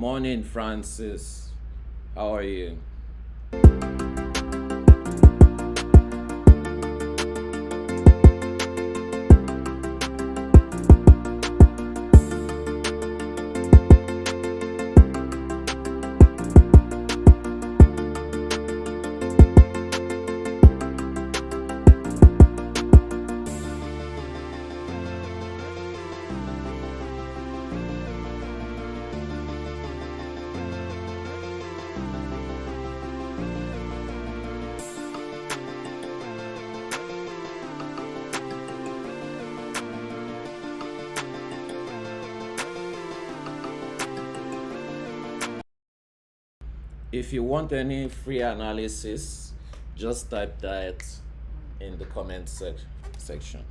Morning, Francis. How are you? If you want any free analysis, just type that in the comment section.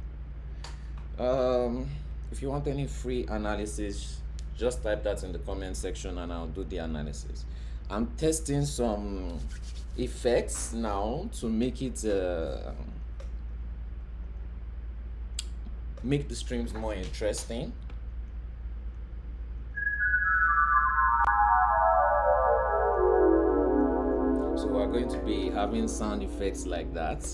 If you want any free analysis, just type that in the comment section and I'll do the analysis. I'm testing some effects now to make it make the streams more interesting. So we're going to be having sound effects like that.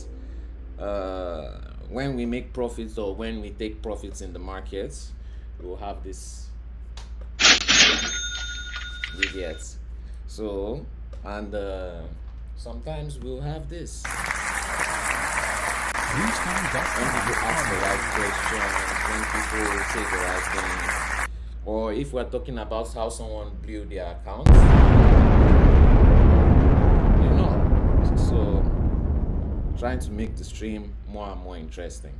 When we make profits or when we take profits in the markets, we'll have this widget. So, and sometimes we'll have this. When people ask the right questions, when people say the right things, or if we're talking about how someone blew their account, so trying to make the stream more and more interesting.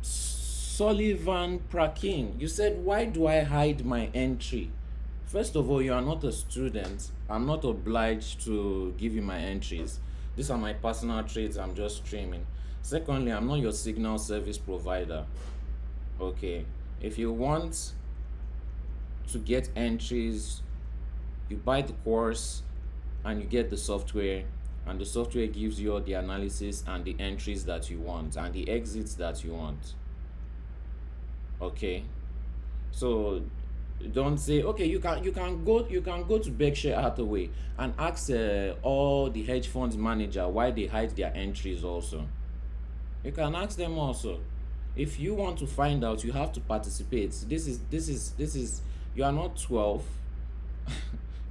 Sullivan Prakin, you said, why do I hide my entry? First of all, you are not a student. I'm not obliged to give you my entries. These are my personal trades. I'm just streaming. Secondly, I'm not your signal service provider. Okay. If you want to get entries, you buy the course and you get the software, and the software gives you all the analysis and the entries that you want and the exits that you want. Okay. So don't say, okay, you can go to Berkshire Hathaway and ask all the hedge funds manager why they hide their entries also. You can ask them also. If you want to find out, you have to participate. This is you are not 12.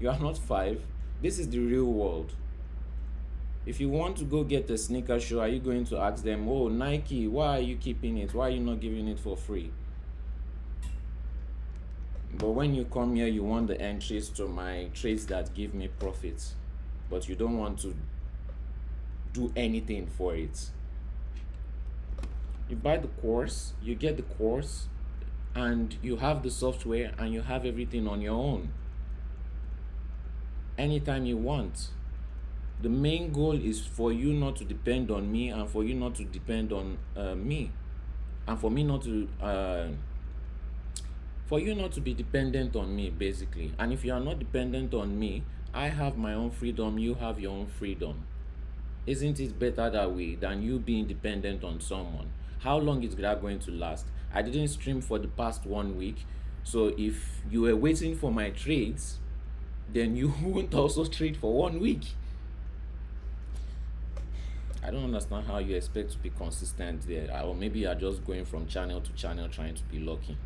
You are not 5. This is the real world. If you want to go get a sneaker shoe, are you going to ask them, oh, Nike, why are you keeping it? Why are you not giving it for free? But when you come here, you want the entries to my trades that give me profits, but you don't want to do anything for it. You buy the course, you get the course, and you have the software and you have everything on your own anytime you want. The main goal is for you not to depend on me, and for you not to depend on me, and for you not to be dependent on me, basically. And if you are not dependent on me, I have my own freedom, you have your own freedom. Isn't it better that way than you being dependent on someone? How long is that going to last? I didn't stream for the past 1 week, so if you were waiting for my trades, then you won't also trade for 1 week. I don't understand how you expect to be consistent there. Or maybe you are just going from channel to channel trying to be lucky.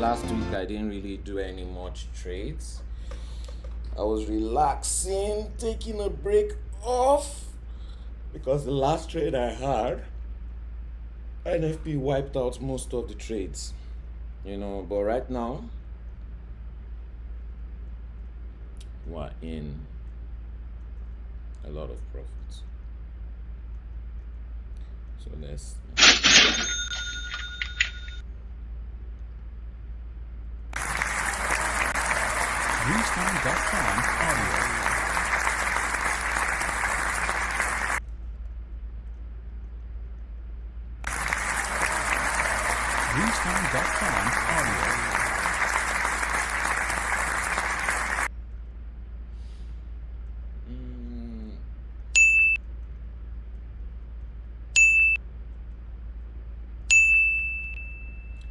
last week I didn't really do any much trades. I was relaxing, taking a break off, because the last trade I had, NFP wiped out most of the trades, but right now we're in a lot of profits. So let's Restime.com audio. Restime.com audio.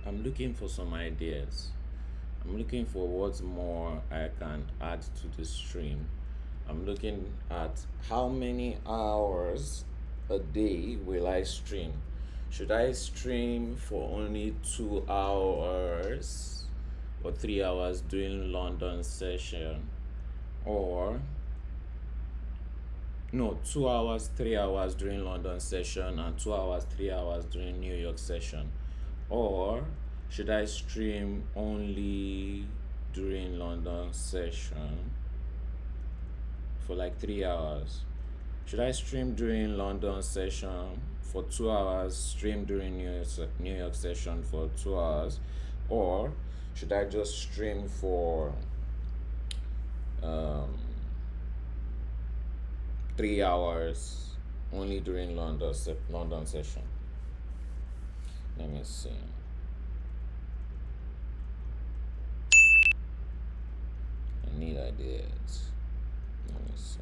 I'm looking for some ideas. I'm looking for what's more I can add to the stream. I'm looking at how many hours a day will I stream. Should I stream for only 2 hours or 3 hours during London session, or no, 2 hours, 3 hours during London session, and 2 hours, 3 hours during New York session? Or should I stream only during London session for like 3 hours? Should I stream during London session for 2 hours, stream during New York session for 2 hours? Or should I just stream for 3 hours only during London session? Let me see. I need ideas. Let me see.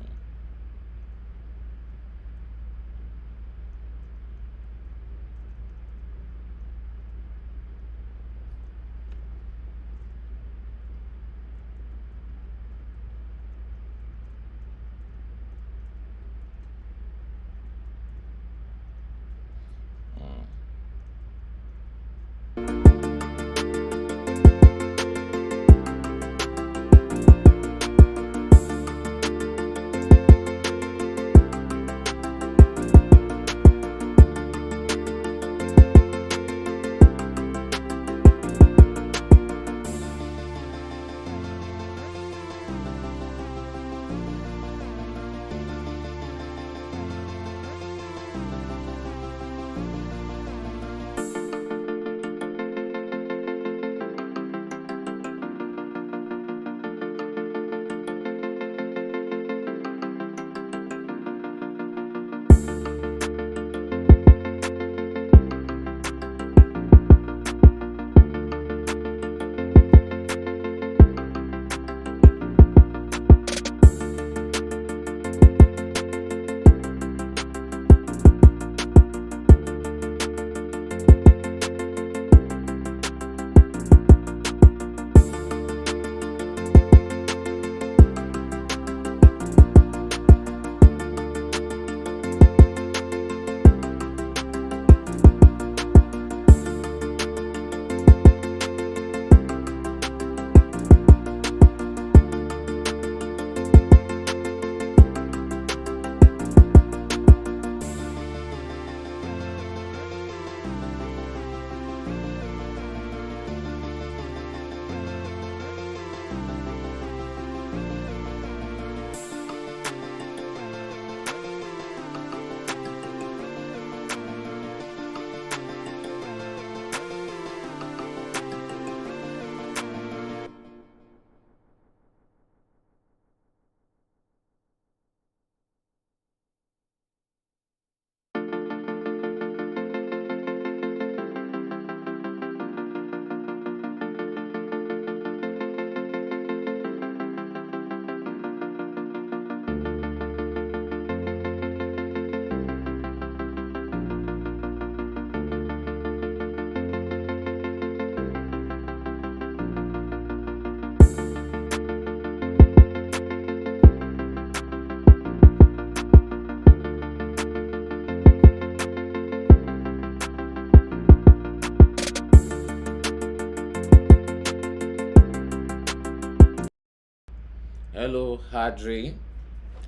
Hello, Hadri.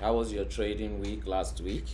How was your trading week last week?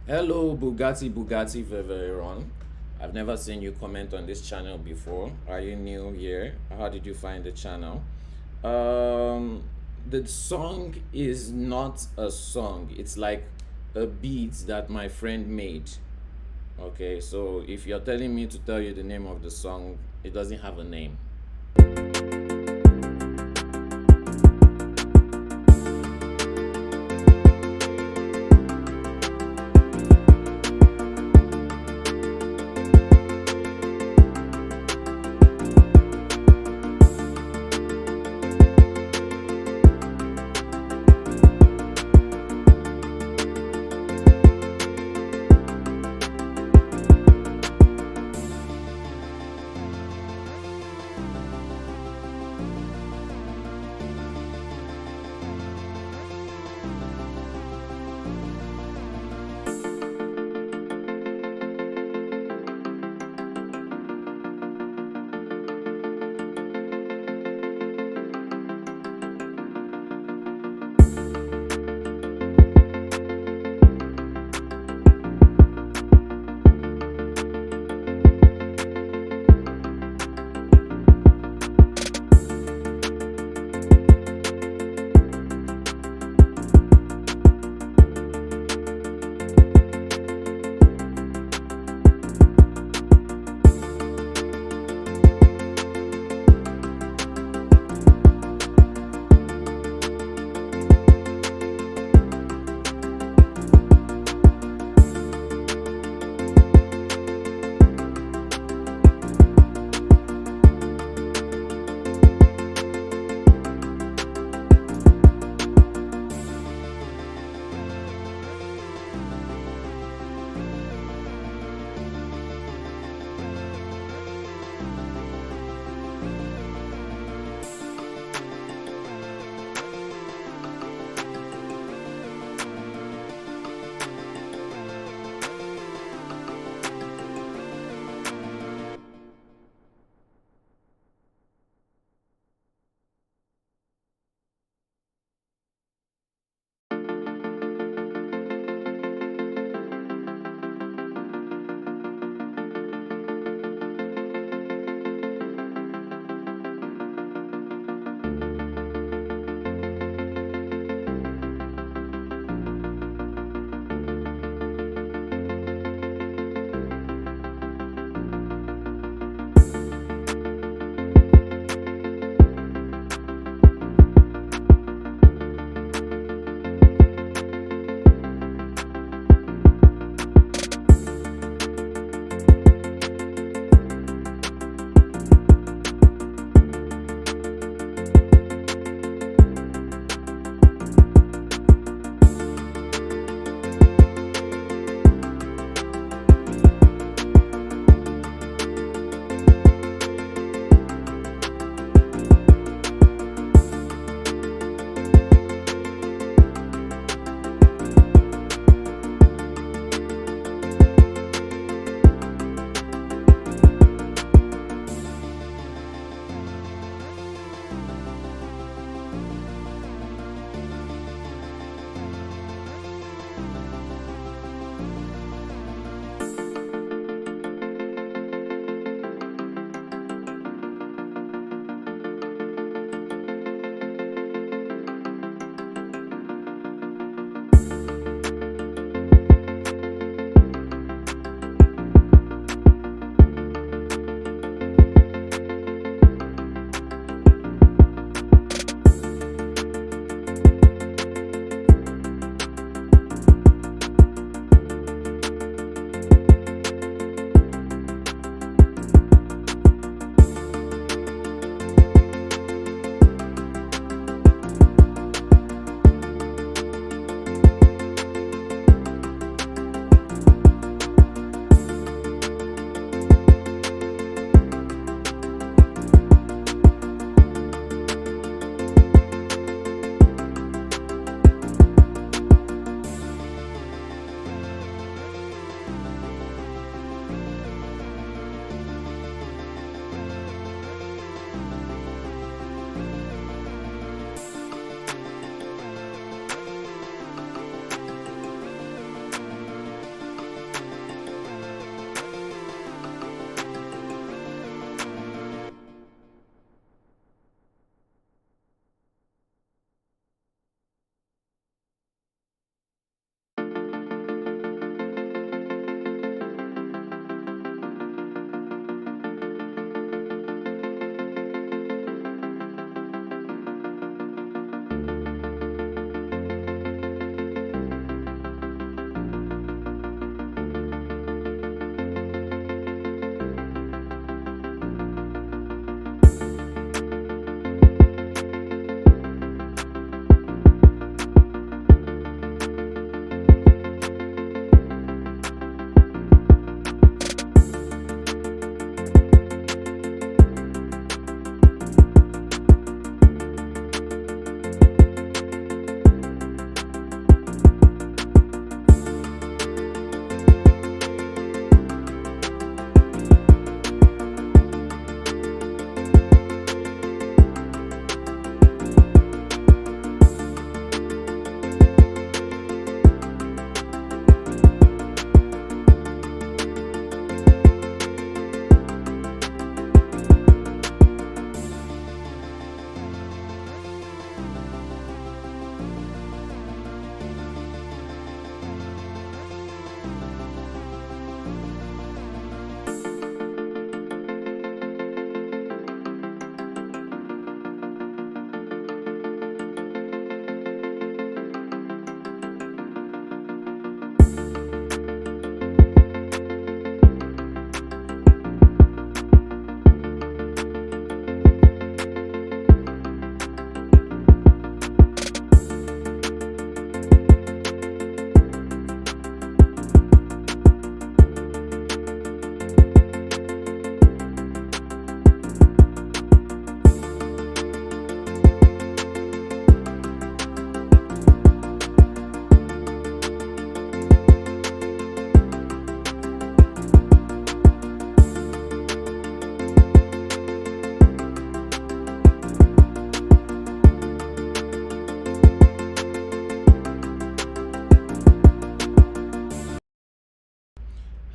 Hello, Bugatti Veveron. I've never seen you comment on this channel before. Are you new here? How did you find the channel? The song is not a song. It's like a beat that my friend made. Okay, so if you're telling me to tell you the name of the song, it doesn't have a name.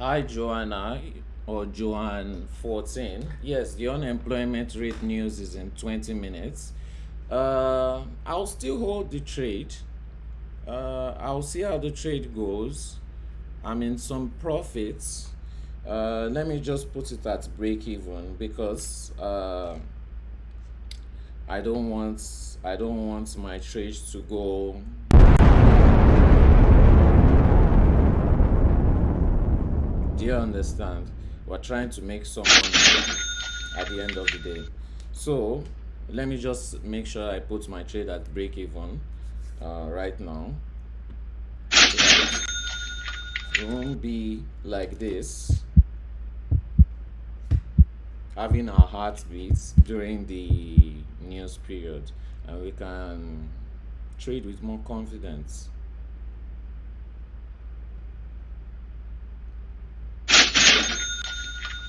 Hi, Joanna, or Joanne 14. Yes, the unemployment rate news is in 20 minutes. I'll still hold the trade. I'll see how the trade goes. I'm in some profits. Let me just put it at break even because I don't want my trade to go. Do you understand? We're trying to make some money at the end of the day. So let me just make sure I put my trade at break even right now. It won't be like this, having our heartbeats during the news period, and we can trade with more confidence.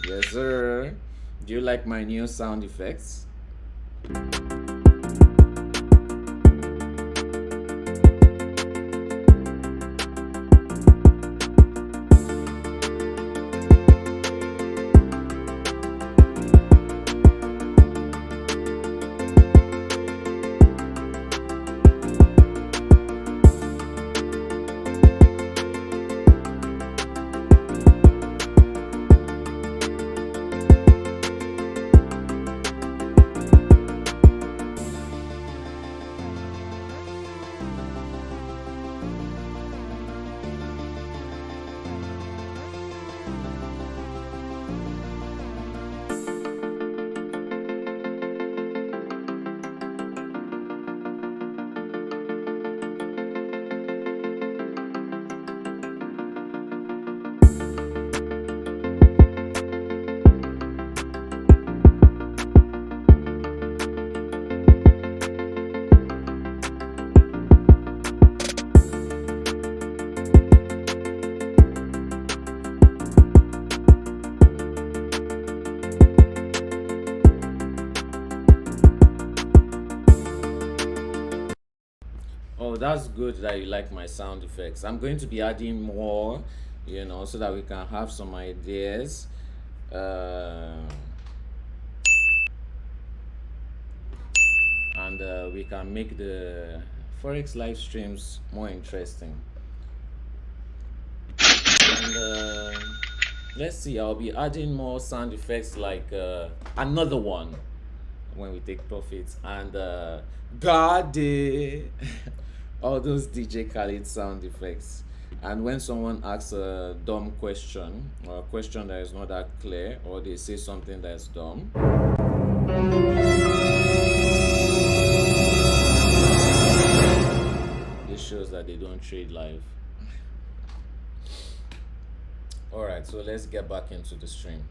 Yes, sir. Do you like my new sound effects? Oh, that's good that you like my sound effects. I'm going to be adding more, so that we can have some ideas. Uh, and we can make the Forex live streams more interesting. And let's see, I'll be adding more sound effects like another one when we take profits, and God all those DJ Khaled sound effects. And when someone asks a dumb question or a question that is not that clear, or they say something that's dumb, this shows that they don't trade live. All right, so let's get back into the stream.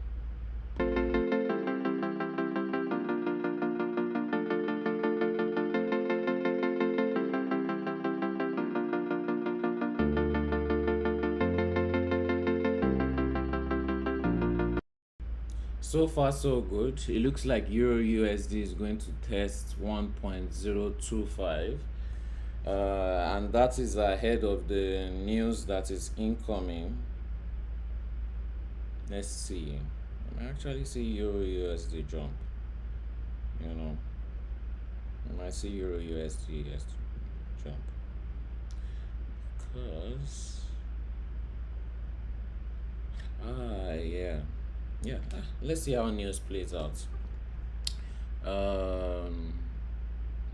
So far, so good. It looks like Euro USD is going to test 1.025, and that is ahead of the news that is incoming. Let's see. I actually see Euro USD jump. I might see Euro USD jump because yeah. Let's see how news plays out.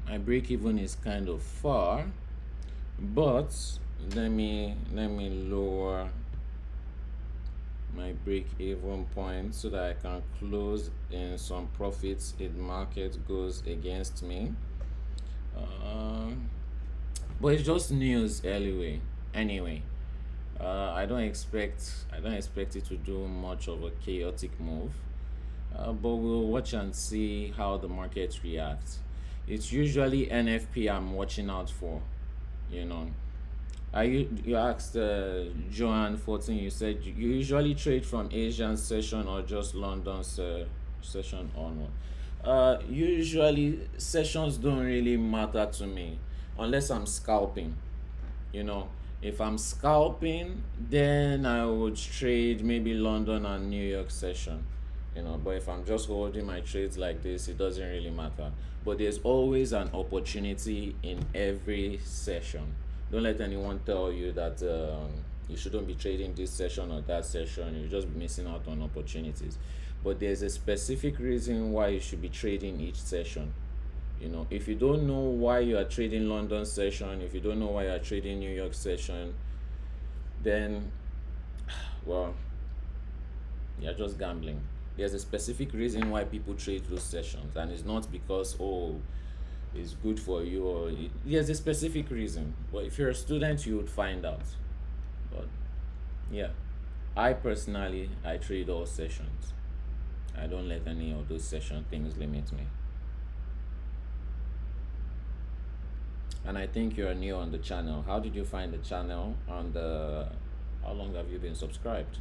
My break even is kind of far, but let me lower my break even point so that I can close in some profits if market goes against me. But it's just news anyway. I don't expect it to do much of a chaotic move, but we'll watch and see how the market reacts. It's usually NFP I'm watching out for. You asked Joanne 14. You said you usually trade from Asian session or just London session onward. Usually sessions don't really matter to me unless I'm scalping. If I'm scalping, then I would trade maybe London and New York session, but if I'm just holding my trades like this, it doesn't really matter. But there's always an opportunity in every session. Don't let anyone tell you that you shouldn't be trading this session or that session. You're just missing out on opportunities. But there's a specific reason why you should be trading each session. If you don't know why you are trading London session, if you don't know why you are trading New York session, then, well, you're just gambling. There's a specific reason why people trade those sessions, and it's not because, oh, it's good for you, or there's a specific reason. But if you're a student, you would find out. But yeah, I personally, I trade all sessions. I don't let any of those session things limit me. And I think you're new on the channel. How did you find the channel, and how long have you been subscribed?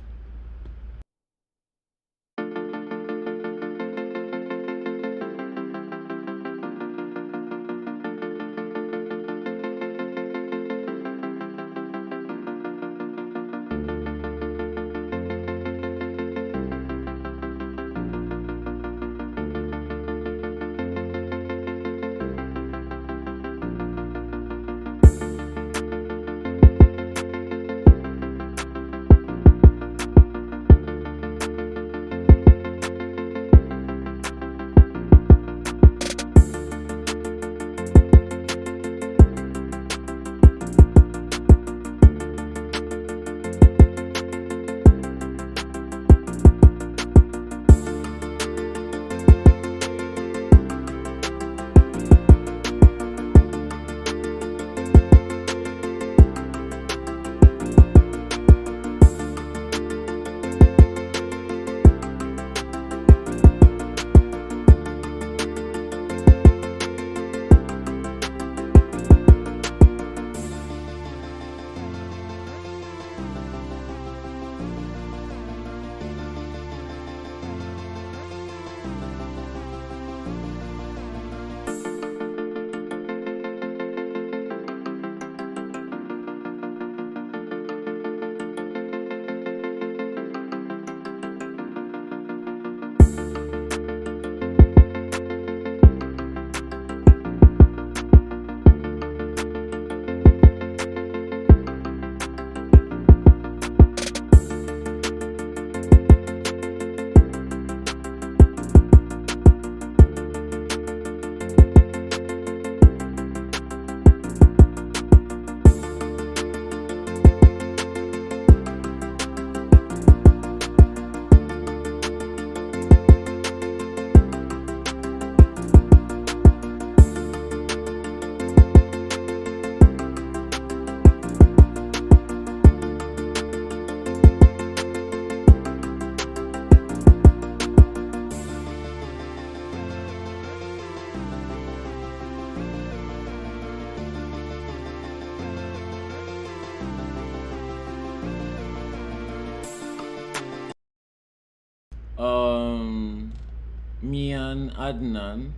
Me and Adnan.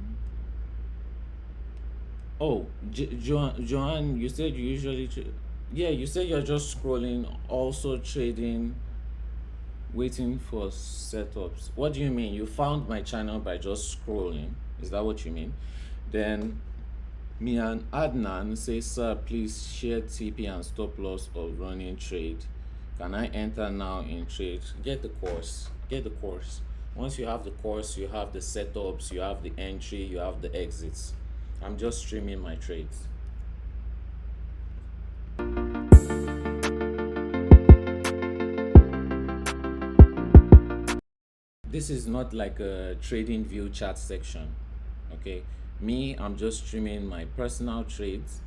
Oh, Johan, you said you usually yeah, you said you're just scrolling, also trading, waiting for setups. What do you mean? You found my channel by just scrolling? Is that what you mean? Then me and Adnan say, sir, please share TP and stop loss of running trade. Can I enter now in trade? Get the course. Get the course. Once you have the course, you have the setups, you have the entry, you have the exits. I'm just streaming my trades. This is not like a trading view chat section. Okay, me, I'm just streaming my personal trades.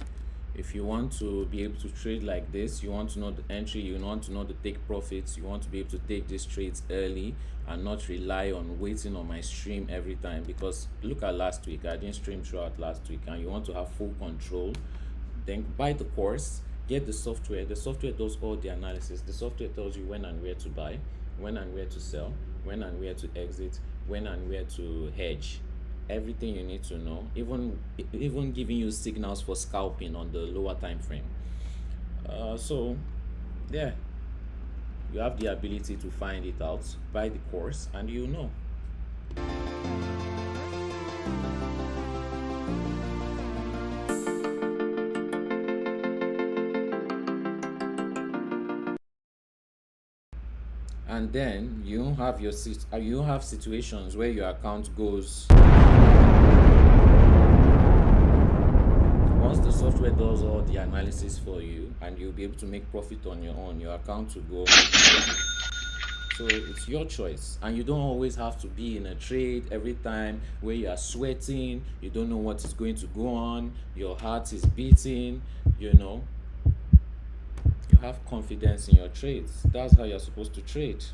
If you want to be able to trade like this, you want to know the entry, you want to know the take profits, you want to be able to take these trades early and not rely on waiting on my stream every time. Because look at last week, I didn't stream throughout last week, and you want to have full control, then buy the course, get the software. The software does all the analysis. The software tells you when and where to buy, when and where to sell, when and where to exit, when and where to hedge. Everything you need to know, even giving you signals for scalping on the lower time frame. So yeah, you have the ability to find it out. Buy the course and you know. And then you have you have situations where your account goes, once the software does all the analysis for you and you'll be able to make profit on your own, your account will go. So it's your choice, and you don't always have to be in a trade every time where you are sweating, you don't know what is going to go on, your heart is beating. You have confidence in your trades. That's how you're supposed to trade.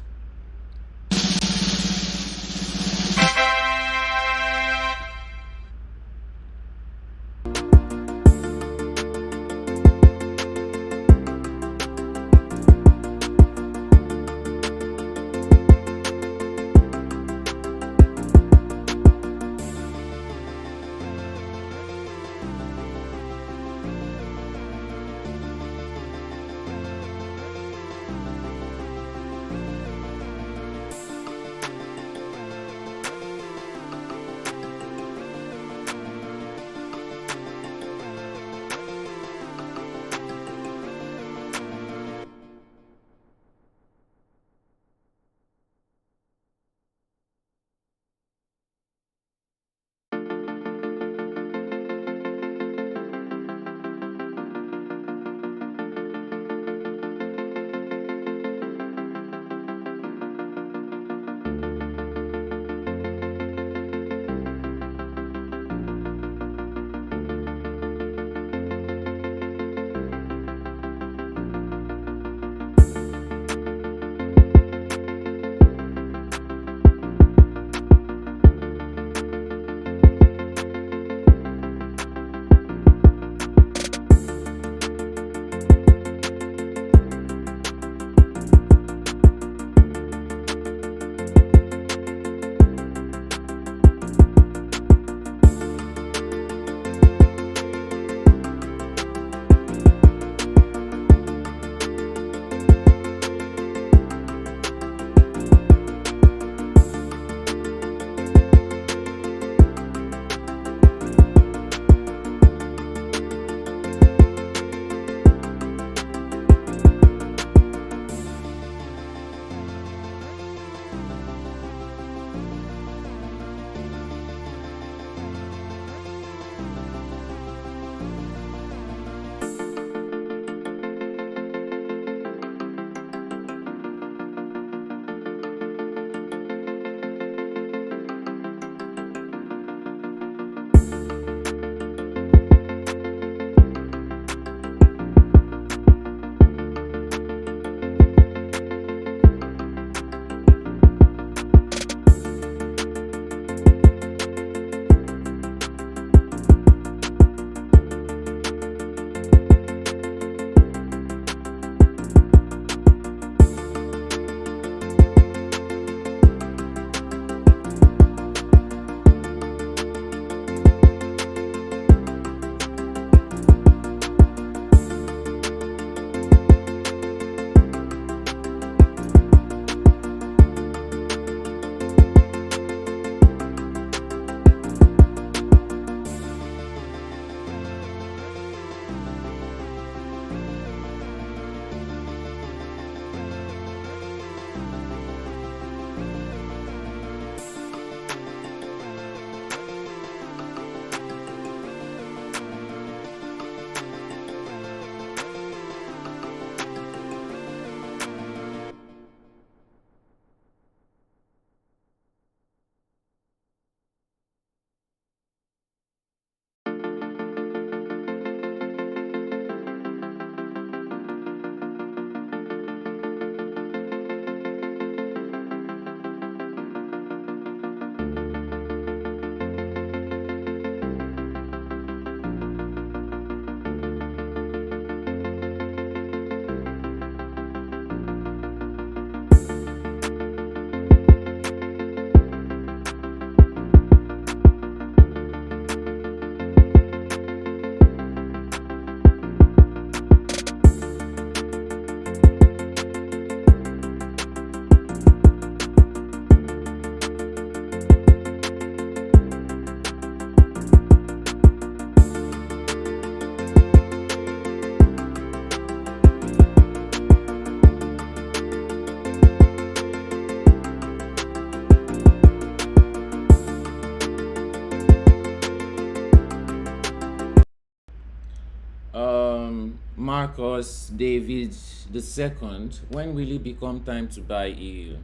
Marcus David II, when will it become time to buy EU?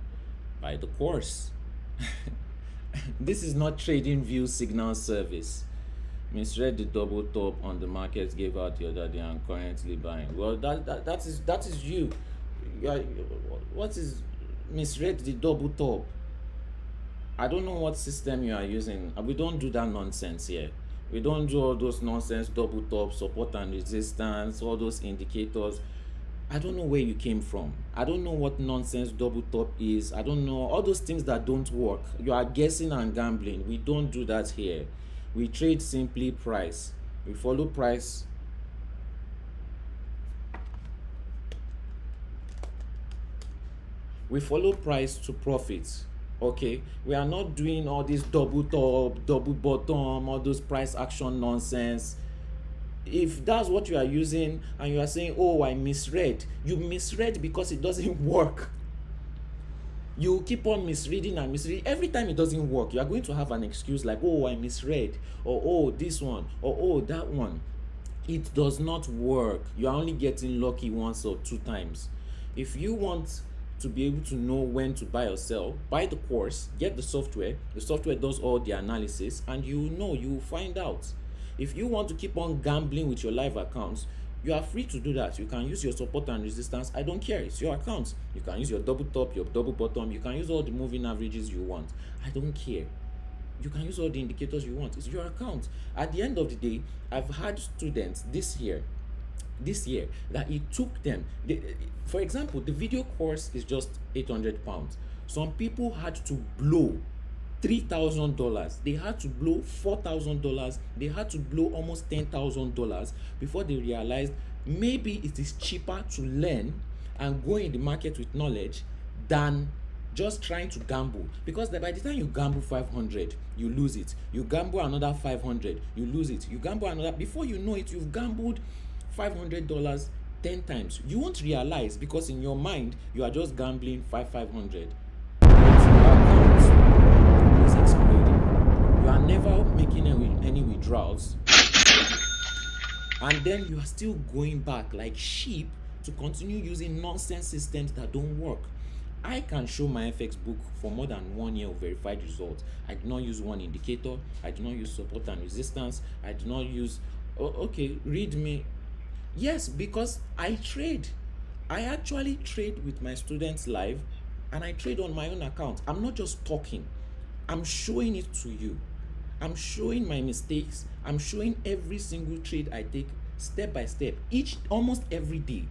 Buy the course. This is not trading view signal service. Misread the double top on the market, gave out the other day and currently buying. Well, that is you. What is misread the double top? I don't know what system you are using. We don't do that nonsense here. We don't do all those nonsense double top, support and resistance, all those indicators. I don't know where you came from. I don't know what nonsense double top is. I don't know all those things that don't work. You are guessing and gambling. We don't do that here. We trade simply price. We follow price. We follow price to profit. Okay, we are not doing all this double top, double bottom, all those price action nonsense. If that's what you are using and you are saying, oh, I misread, you misread because it doesn't work. You keep on misreading and misreading. Every time it doesn't work, you are going to have an excuse like, oh, I misread, or oh, this one, or oh, that one. It does not work. You are only getting lucky once or two times. If you want to be able to know when to buy or sell, buy the course, get the software. The software does all the analysis, and you will find out. If you want to keep on gambling with your live accounts, you are free to do that. You can use your support and resistance. I don't care. It's your account. You can use your double top, your double bottom. You can use all the moving averages you want. I don't care. You can use all the indicators you want. It's your account. At the end of the day, I've had students this year that it took them, for example, the video course is just £800. Some people had to blow $3,000. They had to blow $4,000. They had to blow almost $10,000 before they realized maybe it is cheaper to learn and go in the market with knowledge than just trying to gamble. Because by the time you gamble 500, you lose it. You gamble another 500, you lose it. You gamble another, before you know it, you've gambled $500 10 times. You won't realize because in your mind you are just gambling 500. Your account is exploding. You are never making any withdrawals, and then you are still going back like sheep to continue using nonsense systems that don't work. I can show my FX book for more than 1 year of verified results. I do not use one indicator. I do not use support and resistance. I do not use okay, read me. Yes, because I trade. I actually trade with my students live, and I trade on my own account. I'm not just talking. I'm showing it to you. I'm showing my mistakes. I'm showing every single trade I take step by step. Almost every day,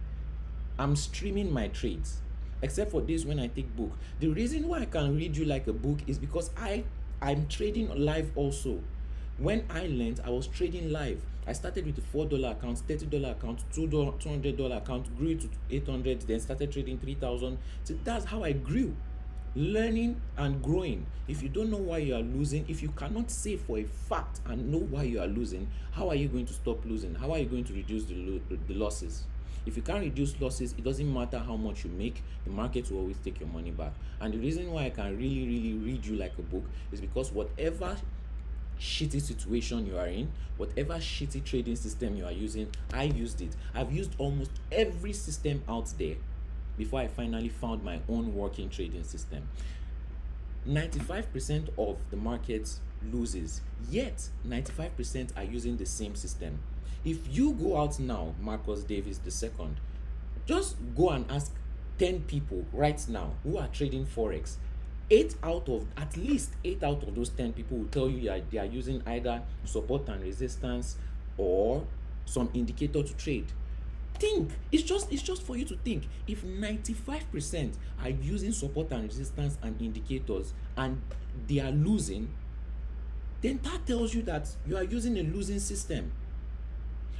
I'm streaming my trades, except for days when I take book. The reason why I can read you like a book is because I'm trading live also. When I learned, I was trading live. I started with a $4 account, $30 account, $200 account, grew to 800, then started trading 3,000. So that's how I grew, learning and growing. If you don't know why you are losing, if you cannot say for a fact and know why you are losing, how are you going to stop losing? How are you going to reduce the losses? If you can't reduce losses, it doesn't matter how much you make, the market will always take your money back. And the reason why I can really read you like a book is because whatever shitty situation you are in, whatever shitty trading system you are using, I used it. I've used almost every system out there before I finally found my own working trading system. 95% of the market loses, yet 95% are using the same system. If you go out now, Marcus Davis II, just go and ask 10 people right now who are trading Forex. At least 8 out of those 10 people will tell you they are using either support and resistance or some indicator to trade. Think. It's just for you to think. If 95% are using support and resistance and indicators and they are losing, then that tells you that you are using a losing system.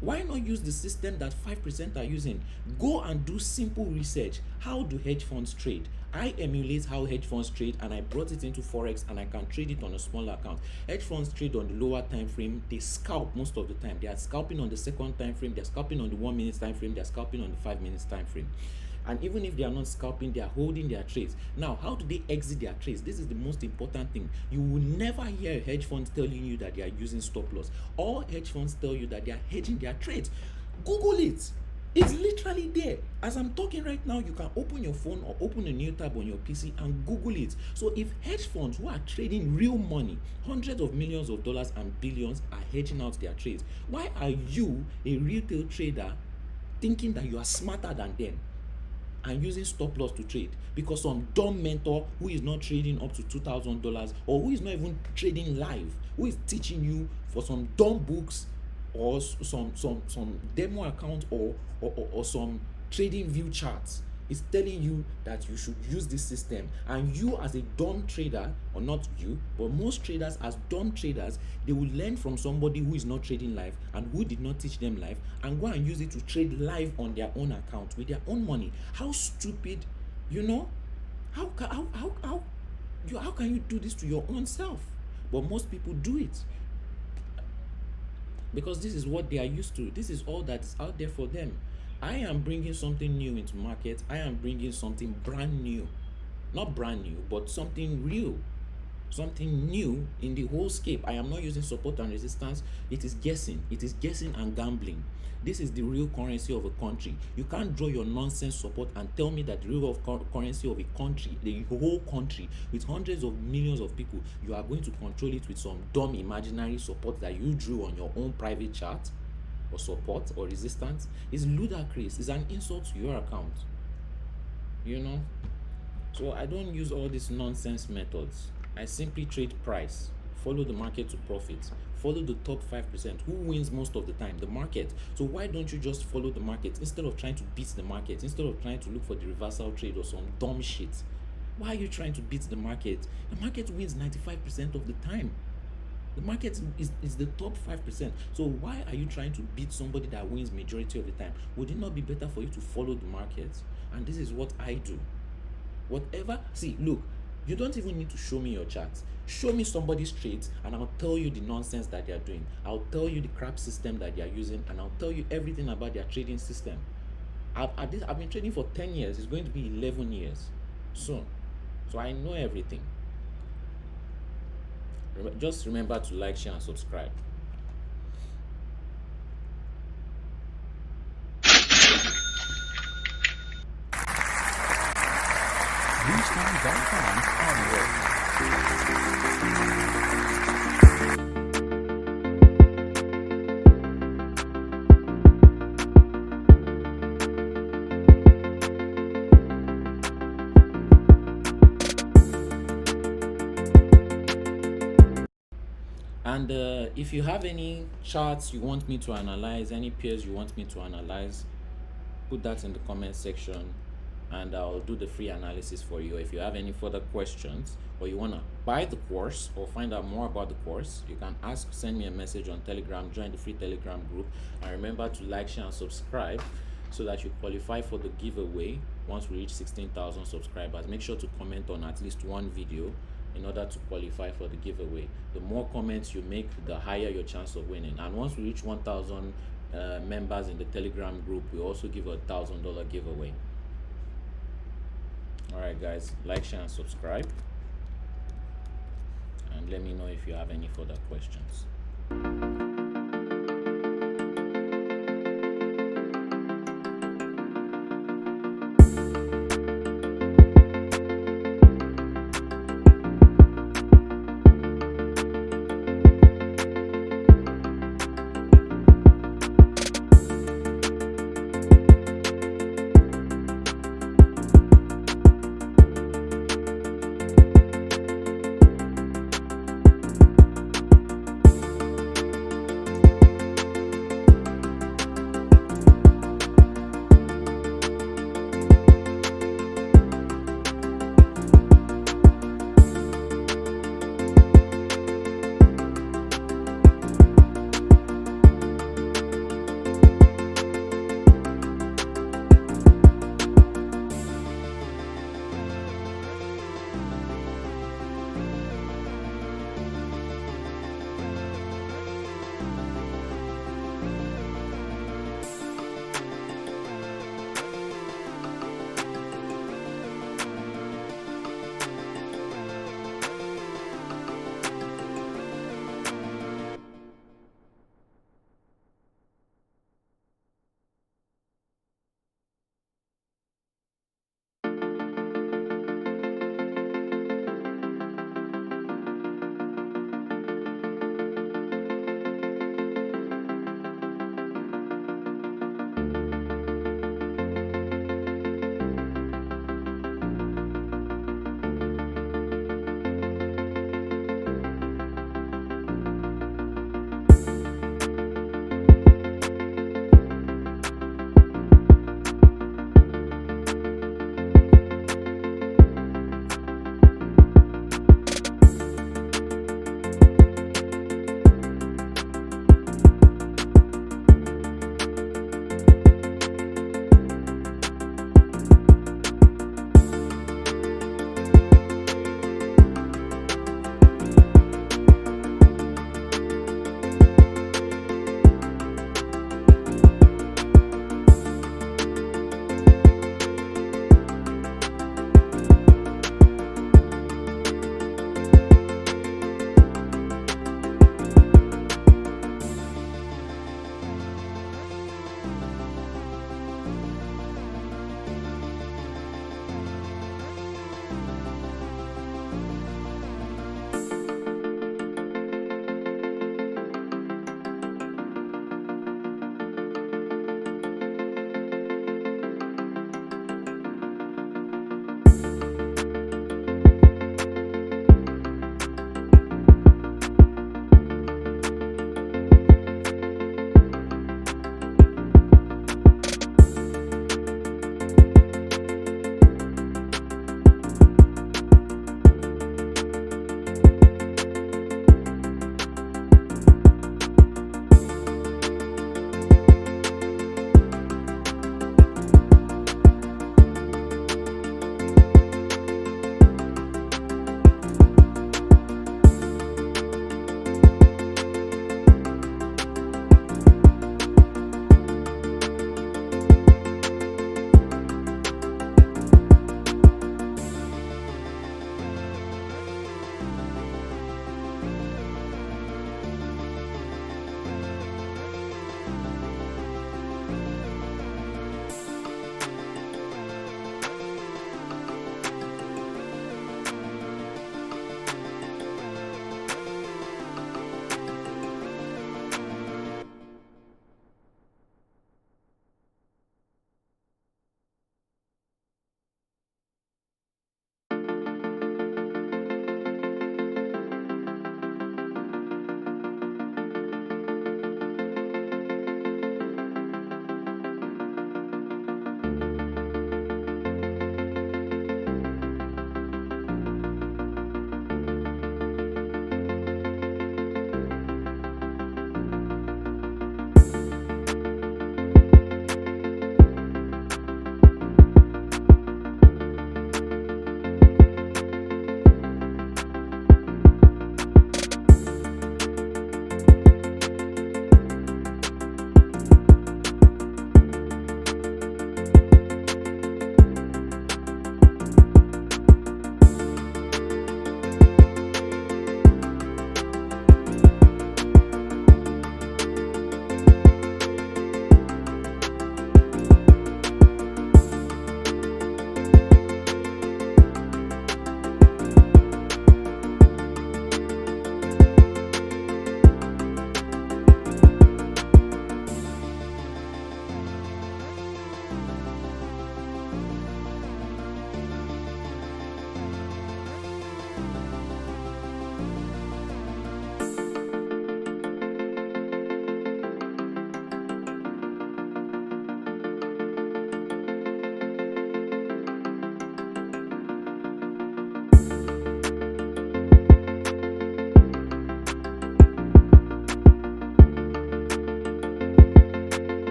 Why not use the system that 5% are using? Go and do simple research. How do hedge funds trade? I emulate how hedge funds trade, and I brought it into Forex, and I can trade it on a smaller account. Hedge funds trade on the lower time frame. They scalp most of the time. They are scalping on the second time frame. They're scalping on the 1 minute time frame. They're scalping on the 5 minutes time frame. And even if they are not scalping, they are holding their trades. Now, how do they exit their trades? This is the most important thing. You will never hear a hedge fund telling you that they are using stop loss. All hedge funds tell you that they are hedging their trades. Google it. It's literally there. As I'm talking right now, you can open your phone or open a new tab on your PC and Google it. So if hedge funds who are trading real money, hundreds of millions of dollars and billions, are hedging out their trades, why are you, a retail trader, thinking that you are smarter than them and using stop loss to trade? Because some dumb mentor who is not trading up to $2,000, or who is not even trading live, who is teaching you for some dumb books or some demo account or some trading view charts, is telling you that you should use this system. And you, as a dumb trader, or not you, but most traders as dumb traders, they will learn from somebody who is not trading live and who did not teach them live, and go and use it to trade live on their own account with their own money. How stupid, you know? How can you do this to your own self? But most people do it because this is what they are used to. This is all that is out there for them. I am bringing something new into market. I am bringing something brand new. Not brand new, but something real. Something new in the whole scape. I am not using support and resistance. It is guessing. It is guessing and gambling. This is the real currency of a country. You can't draw your nonsense support and tell me that the real currency of a country, the whole country, with hundreds of millions of people, you are going to control it with some dumb imaginary support that you drew on your own private chart, or support or resistance. Is ludicrous. It's an insult to your account, you know. So I don't use all these nonsense methods. I simply trade price, follow the market to profit, follow the top 5%. Who wins most of the time? The market. So why don't you just follow the market instead of trying to beat the market, instead of trying to look for the reversal trade or some dumb shit? Why are you trying to beat the market? The market wins 95% of the time. The market is the top 5%. So why are you trying to beat somebody that wins majority of the time? Would it not be better for you to follow the market? And this is what I do. Whatever, see, look, you don't even need to show me your charts. Show me somebody's trades and I'll tell you the nonsense that they are doing. I'll tell you the crap system that they are using, and I'll tell you everything about their trading system. I've been trading for 10 years. It's going to be 11 years soon. So I know everything. Just remember to like, share, and subscribe. Bluesky.com audio. And if you have any charts you want me to analyze, any pairs you want me to analyze, put that in the comment section and I'll do the free analysis for you. If you have any further questions, or you want to buy the course or find out more about the course, you can send me a message on Telegram, join the free Telegram group, and remember to like, share, and subscribe so that you qualify for the giveaway once we reach 16,000 subscribers. Make sure to comment on at least one video in order to qualify for the giveaway. The more comments you make, the higher your chance of winning. And once we reach 1,000 members in the Telegram group, we also give a $1,000 giveaway. Alright guys, like, share, and subscribe, and let me know if you have any further questions.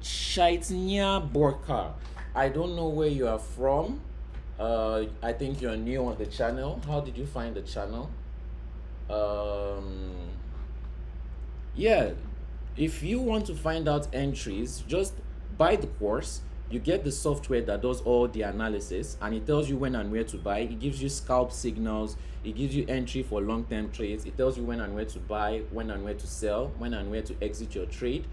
Shaitnya Borka, I don't know where you are from. I think you're new on the channel. How did you find the channel? Um, yeah, if you want to find out entries, just buy the course. You get the software that does all the analysis, and it tells you when and where to buy. It gives you scalp signals. It gives you entry for long-term trades. It tells you when and where to buy, when and where to sell, when and where to exit your trade,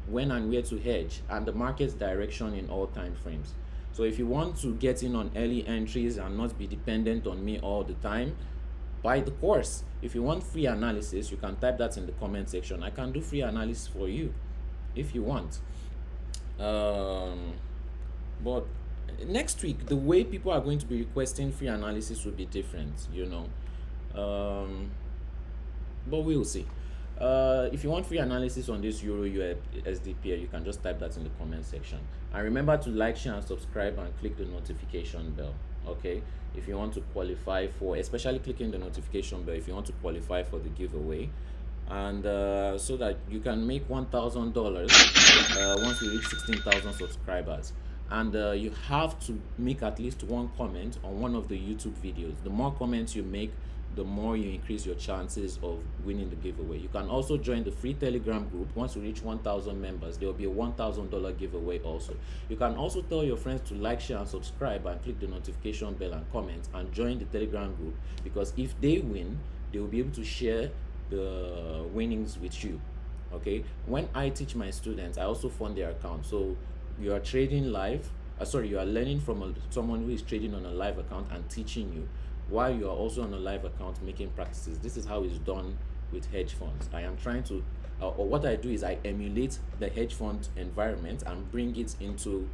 when and where to hedge, and the market's direction in all time frames. So if you want to get in on early entries and not be dependent on me all the time, buy the course. If you want free analysis, you can type that in the comment section. I can do free analysis for you if you want. But next week, the way people are going to be requesting free analysis will be different, but we'll see. If you want free analysis on this Euro USD pair, you can just type that in the comment section. And remember to like, share, and subscribe, and click the notification bell. Okay, if you want to qualify for, especially clicking the notification bell, if you want to qualify for the giveaway, and so that you can make $1,000 once we reach 16,000 subscribers. And you have to make at least one comment on one of the YouTube videos. The more comments you make, the more you increase your chances of winning the giveaway. You can also join the free Telegram group. Once we reach 1,000 members, there will be a $1,000 giveaway also. You can also tell your friends to like, share, and subscribe, and click the notification bell and comment, and join the Telegram group, because if they win, they will be able to share the winnings with you. Okay, when I teach my students, I also fund their account. So you are trading live, you are learning from someone who is trading on a live account and teaching you, while you are also on a live account making practices. This is how it's done with hedge funds. I am trying to, or what I do is I emulate the hedge fund environment and bring it into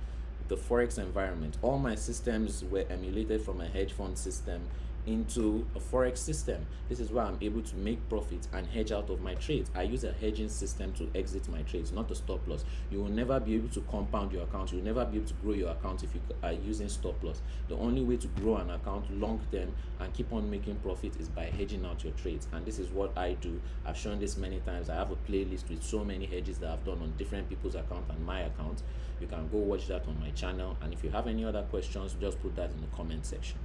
the Forex environment. All my systems were emulated from a hedge fund system into a Forex system. This is why I'm able to make profits and hedge out of my trades. I use a hedging system to exit my trades, not a stop loss. You will never be able to compound your account. You will never be able to grow your account if you are using stop loss. The only way to grow an account long term and keep on making profit is by hedging out your trades. And this is what I do. I've shown this many times. I have a playlist with so many hedges that I've done on different people's account and my account. You can go watch that on my channel. And if you have any other questions, just put that in the comment section.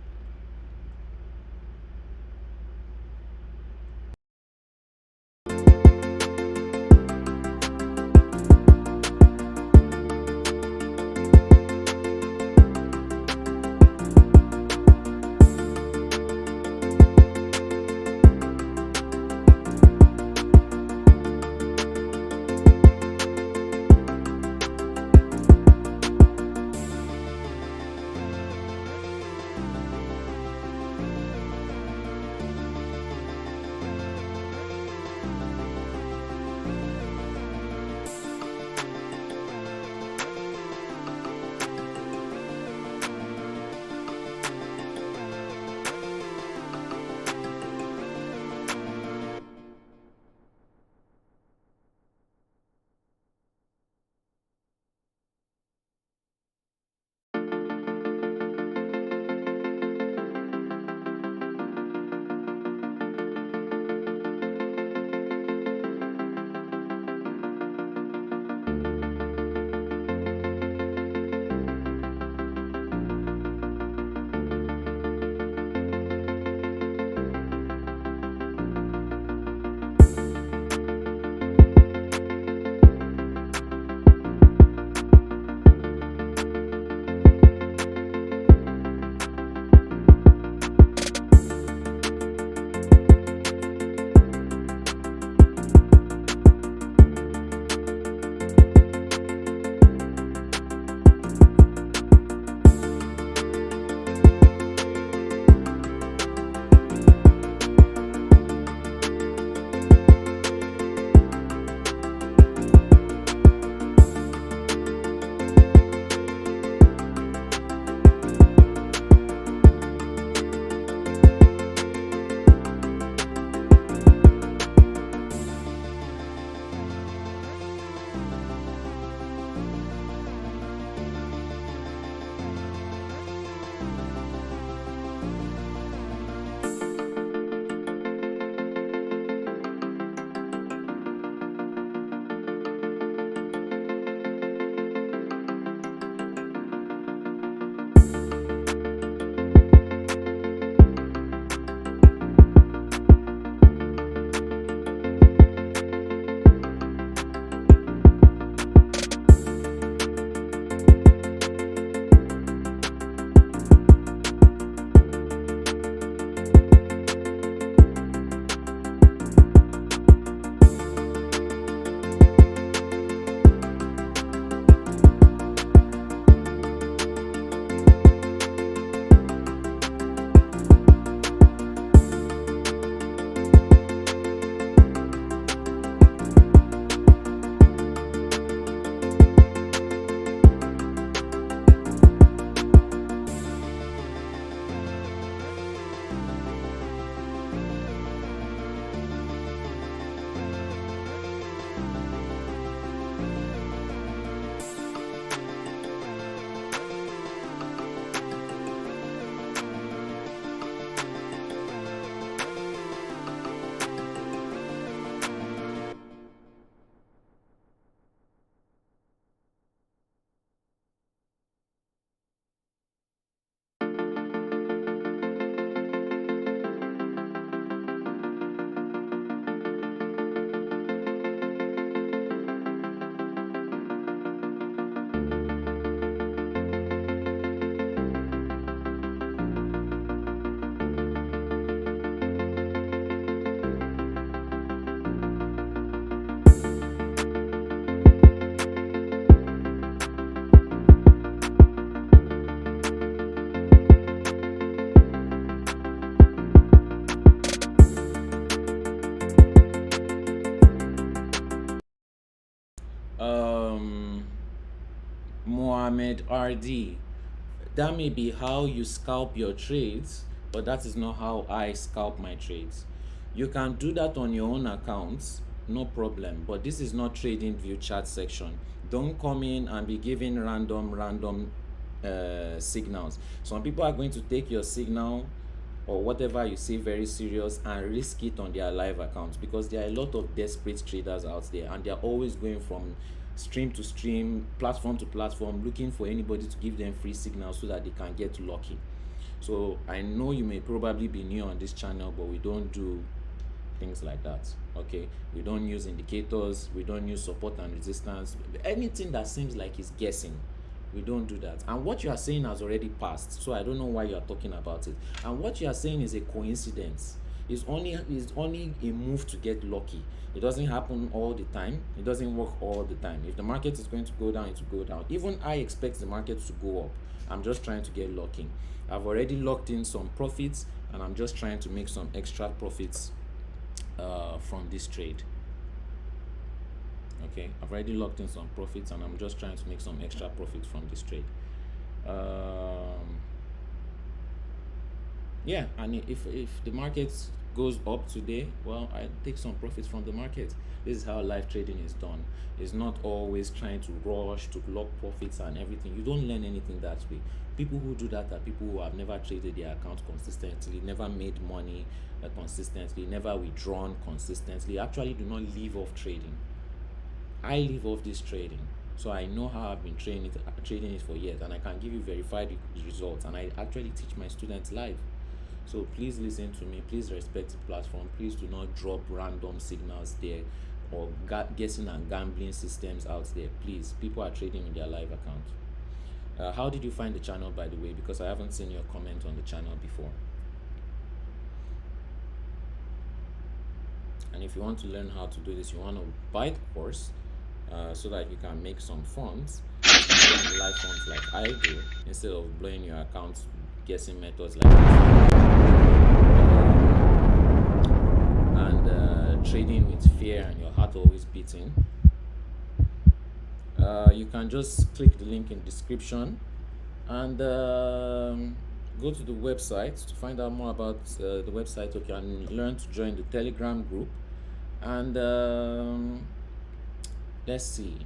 Mohammed RD. That may be how you scalp your trades, but that is not how I scalp my trades. You can do that on your own accounts, no problem, but this is not trading view chart section. Don't come in and be giving random signals. Some people are going to take your signal or whatever you say very serious and risk it on their live accounts, because there are a lot of desperate traders out there and they're always going from stream to stream, platform to platform, looking for anybody to give them free signals so that they can get lucky. So I know you may probably be new on this channel, but we don't do things like that. Okay, we don't use indicators, we don't use support and resistance, anything that seems like it's guessing. We don't do that. And what you are saying has already passed, so I don't know why you are talking about it. And what you are saying is a coincidence. It's only a move to get lucky. It doesn't happen all the time. It doesn't work all the time. If the market is going to go down, it will go down. Even I expect the market to go up. I'm just trying to get lucky. I've already locked in some profits, and I'm just trying to make some extra profits from this trade. Okay, I've already locked in some profits and I'm just trying to make some extra profits from this trade. Yeah, and if the market goes up today, well, I take some profits from the market. This is how live trading is done. It's not always trying to rush to lock profits and everything. You don't learn anything that way. People who do that are people who have never traded their account consistently, never made money consistently, never withdrawn consistently, actually do not live off trading. I live off this trading, so I know how I've been trading it for years, and I can give you verified results, and I actually teach my students live. So please listen to me, please respect the platform, please do not drop random signals there or guessing and gambling systems out there. Please, people are trading in their live account. How did you find the channel, by the way? Because I haven't seen your comment on the channel before. And if you want to learn how to do this, you want to buy the course so that you can make some funds, live funds like I do, instead of blowing your accounts guessing methods like this, and trading with fear and your heart always beating. You can just click the link in the description and go to the website to find out more about the website. You can learn to join the Telegram group, and let's see.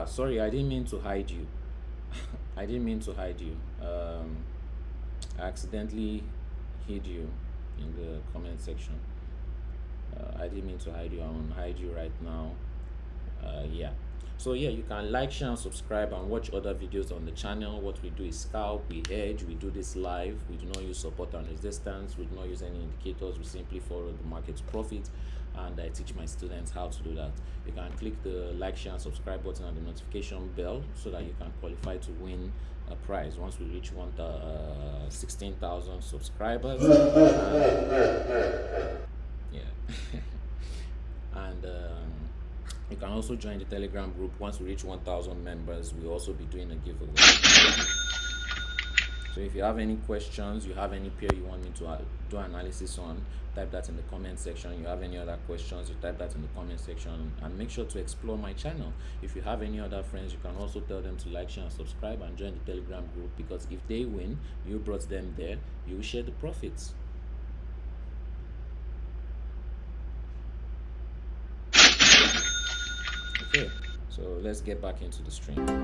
Sorry, I didn't mean to hide you. I didn't mean to hide you. I accidentally hid you in the comment section. I didn't mean to hide you. I won't hide you right now. Yeah, so yeah, you can like, share and subscribe and watch other videos on the channel. What we do is scalp, we hedge, we do this live. We do not use support and resistance, we do not use any indicators. We simply follow the market's profit, and I teach my students how to do that. You can click the like, share and subscribe button and the notification bell so that you can qualify to win a prize once we reach 16,000 subscribers. Yeah. And you can also join the Telegram group. Once we reach 1,000 members, we'll also be doing a giveaway. So if you have any questions, you have any pair you want me to do analysis on, type that in the comment section. You have any other questions, you type that in the comment section, and make sure to explore my channel. If you have any other friends, you can also tell them to like, share and subscribe and join the Telegram group, because if they win, you brought them there, you will share the profits. Okay, so let's get back into the stream.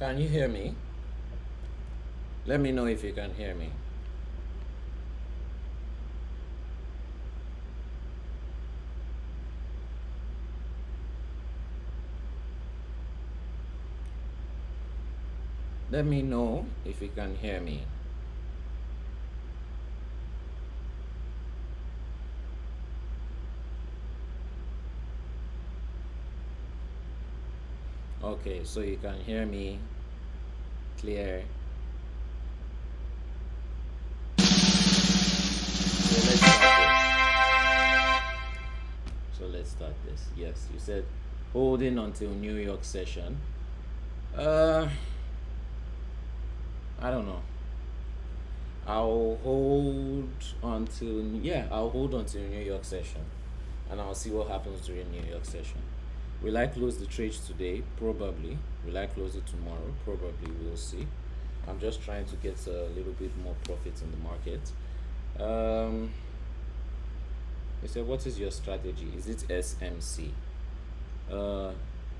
Can you hear me? Let me know if you can hear me. Let me know if you can hear me. Okay, so you can hear me clear. So let's start this. Yes, you said holding until New York session. I don't know. I'll hold until New York session, and I'll see what happens during New York session. Will I close the trades today? Probably. Will I close it tomorrow? Probably. We'll see. I'm just trying to get a little bit more profit in the market. You said, what is your strategy? Is it SMC?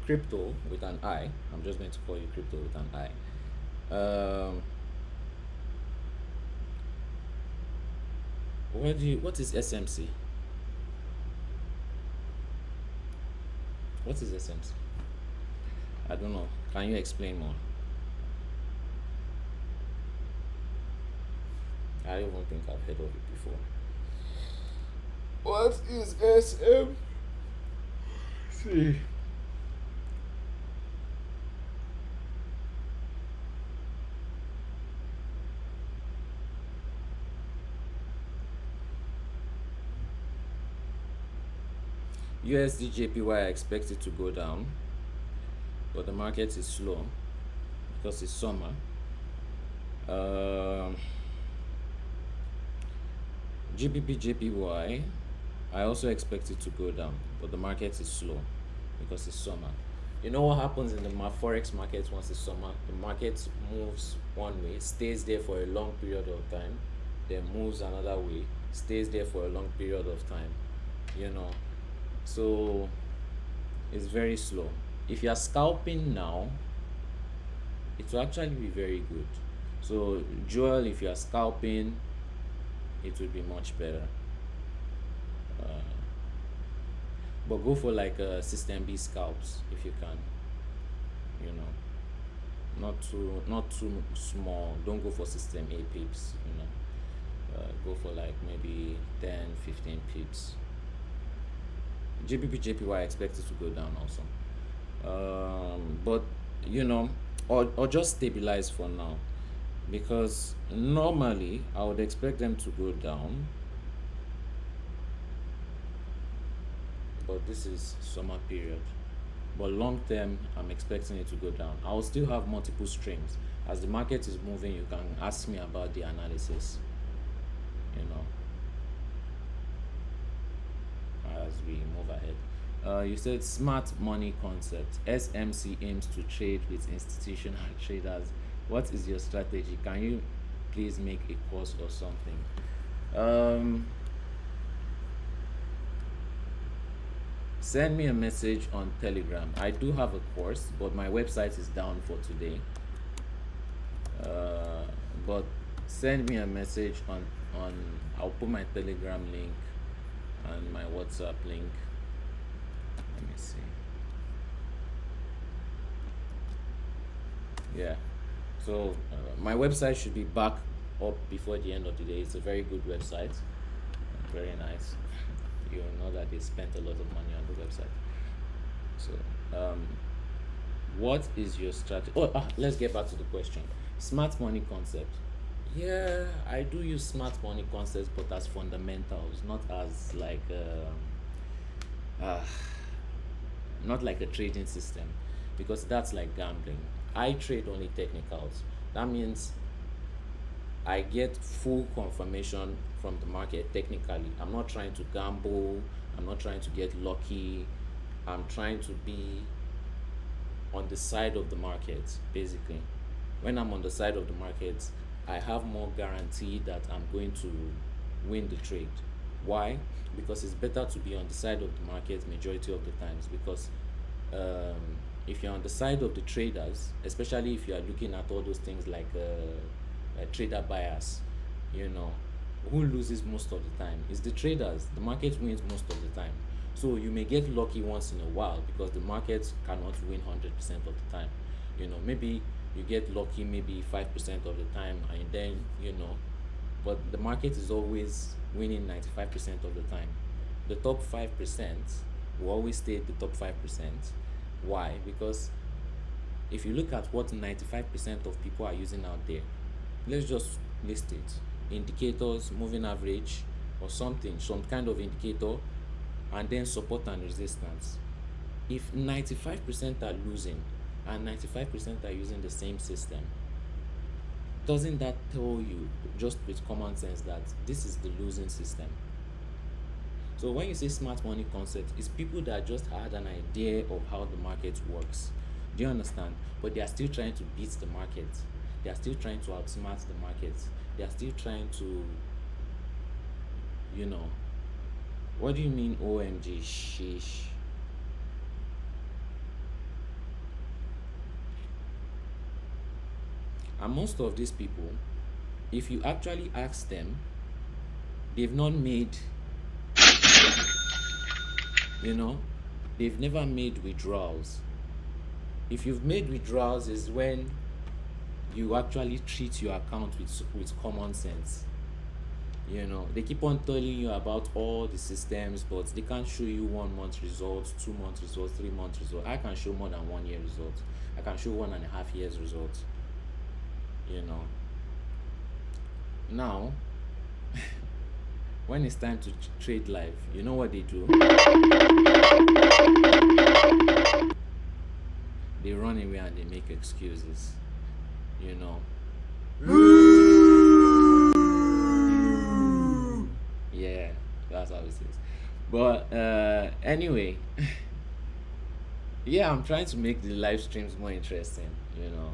Crypto with an I. I'm just going to call you crypto with an I. What is SMC? What is SMC? I don't know. Can you explain more? I don't even think I've heard of it before. What is SMC? USDJPY expected to go down, but the market is slow because it's summer. gbpjpy, I also expect it to go down, but the market is slow because it's summer. You know what happens in the Forex market once it's summer? The market moves one way, stays there for a long period of time, then moves another way, stays there for a long period of time, you know. So it's very slow. If you are scalping now, it will actually be very good. So Joel, if you are scalping, it will be much better. But go for like system B scalps if you can. You know, not too small. Don't go for system A pips. You know, go for like maybe 10, 15 pips. gbpjpy expected to go down also, but you know, or just stabilize for now, because normally I would expect them to go down, but this is summer period. But long term, I'm expecting it to go down. I'll still have multiple streams. As the market is moving, you can ask me about the analysis, you know, as we move ahead. You said smart money concept. SMC aims to trade with institutional traders. What is your strategy? Can you please make a course or something? Send me a message on Telegram. I do have a course, but my website is down for today. But send me a message on I'll put my Telegram link and my WhatsApp link. Let me see. Yeah, so my website should be back up before the end of the day. It's a very good website, very nice. You'll know that they spent a lot of money on the website. So what is your strategy? Let's get back to the question. Smart money concept. Yeah, I do use smart money concepts, but as fundamentals, not as like not like a trading system, because that's like gambling. I trade only technicals. That means I get full confirmation from the market technically. I'm not trying to gamble, I'm not trying to get lucky. I'm trying to be on the side of the market, basically. When I'm on the side of the market, I have more guarantee that I'm going to win the trade. Why? Because it's better to be on the side of the market majority of the times, because if you're on the side of the traders, especially if you are looking at all those things like trader bias, you know, who loses most of the time? It's the traders. The market wins most of the time. So you may get lucky once in a while because the market cannot win 100% of the time. You know, maybe you get lucky maybe 5% of the time, and then, you know, but the market is always winning 95% of the time. The top 5% will always stay the top 5%. Why? Because if you look at what 95% of people are using out there, let's just list it: indicators, moving average, or something, some kind of indicator, and then support and resistance. If 95% are losing and 95% are using the same system, doesn't that tell you, just with common sense, that this is the losing system? So when you say smart money concept, it's people that just had an idea of how the market works. Do you understand? But they are still trying to beat the market. They are still trying to outsmart the market. They are still trying to, you know, what do you mean OMG? Sheesh. And most of these people, if you actually ask them, they've not made, you know, they've never made withdrawals. If you've made withdrawals, is when you actually treat your account with common sense. You know, they keep on telling you about all the systems, but they can't show you 1 month results, 2 month results, 3 month results. I can show more than 1 year results. I can show 1.5 years results. You know, now when it's time to trade live, you know what they do? They run away and they make excuses, you know. Yeah, that's how it is. But anyway, yeah, I'm trying to make the live streams more interesting, you know.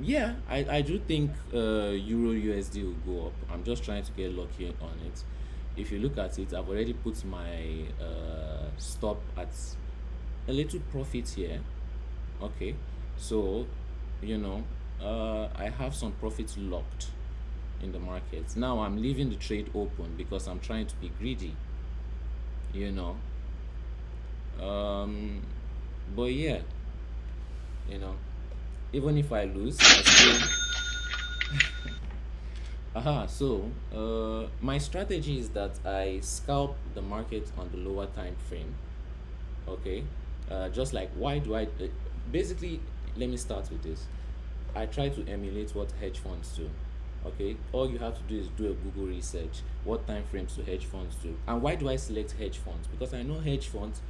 Yeah, I do think Euro USD will go up. I'm just trying to get lucky on it. If you look at it, I've already put my stop at a little profit here. Okay, so, you know, I have some profits locked in the market. Now I'm leaving the trade open because I'm trying to be greedy, you know. But yeah, you know, even if I lose, I still so my strategy is that I scalp the market on the lower time frame. Okay, just like, why do I basically, let me start with this. I try to emulate what hedge funds do. Okay, all you have to do is do a Google research. What time frames do hedge funds do? And why do I select hedge funds? Because I know hedge funds,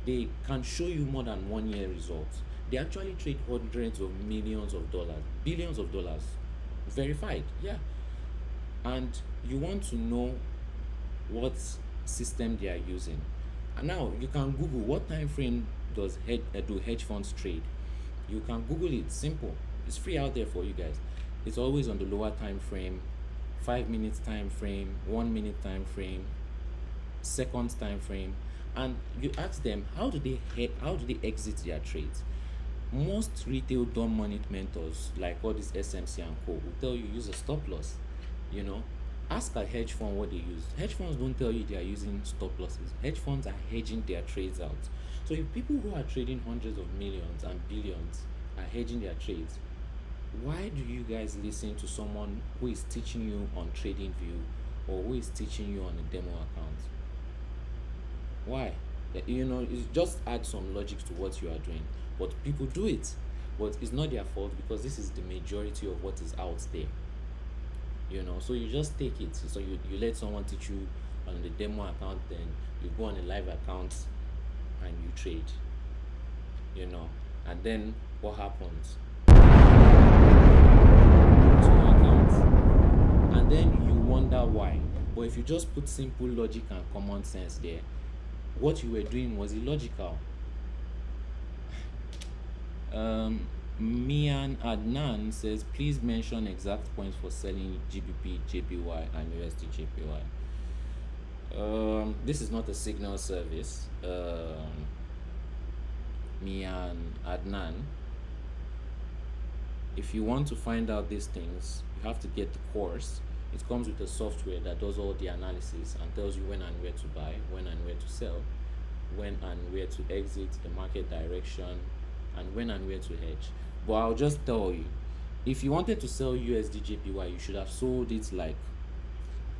they can show you more than 1 year results. They actually trade hundreds of millions of dollars, billions of dollars, verified. Yeah, and you want to know what system they are using. And now you can Google what time frame does do hedge funds trade. You can Google it. Simple. It's free out there for you guys. It's always on the lower time frame, 5 minutes time frame, 1 minute time frame, seconds time frame, and you ask them, how do they exit their trades? Most retail dumb money mentors, like all these SMC and co, will tell you use a stop loss. You know, ask a hedge fund what they use. Hedge funds don't tell you they are using stop losses. Hedge funds are hedging their trades out. So if people who are trading hundreds of millions and billions are hedging their trades, why do you guys listen to someone who is teaching you on TradingView or who is teaching you on a demo account? Why? You know, it's just add some logic to what you are doing. But people do it, but it's not their fault because this is the majority of what is out there. You know, so you just take it. So you let someone teach you on the demo account, then you go on a live account and you trade. You know, and then what happens? To your account, and then you wonder why. But if you just put simple logic and common sense there, what you were doing was illogical. Mian Adnan says, please mention exact points for selling gbpjpy and usdjpy. This is not a signal service. me and Adnan, if you want to find out these things, you have to get the course. It comes with a software that does all the analysis and tells you when and where to buy, when and where to sell, when and where to exit, the market direction, and when and where to hedge. But I'll just tell you, if you wanted to sell USDJPY, you should have sold it like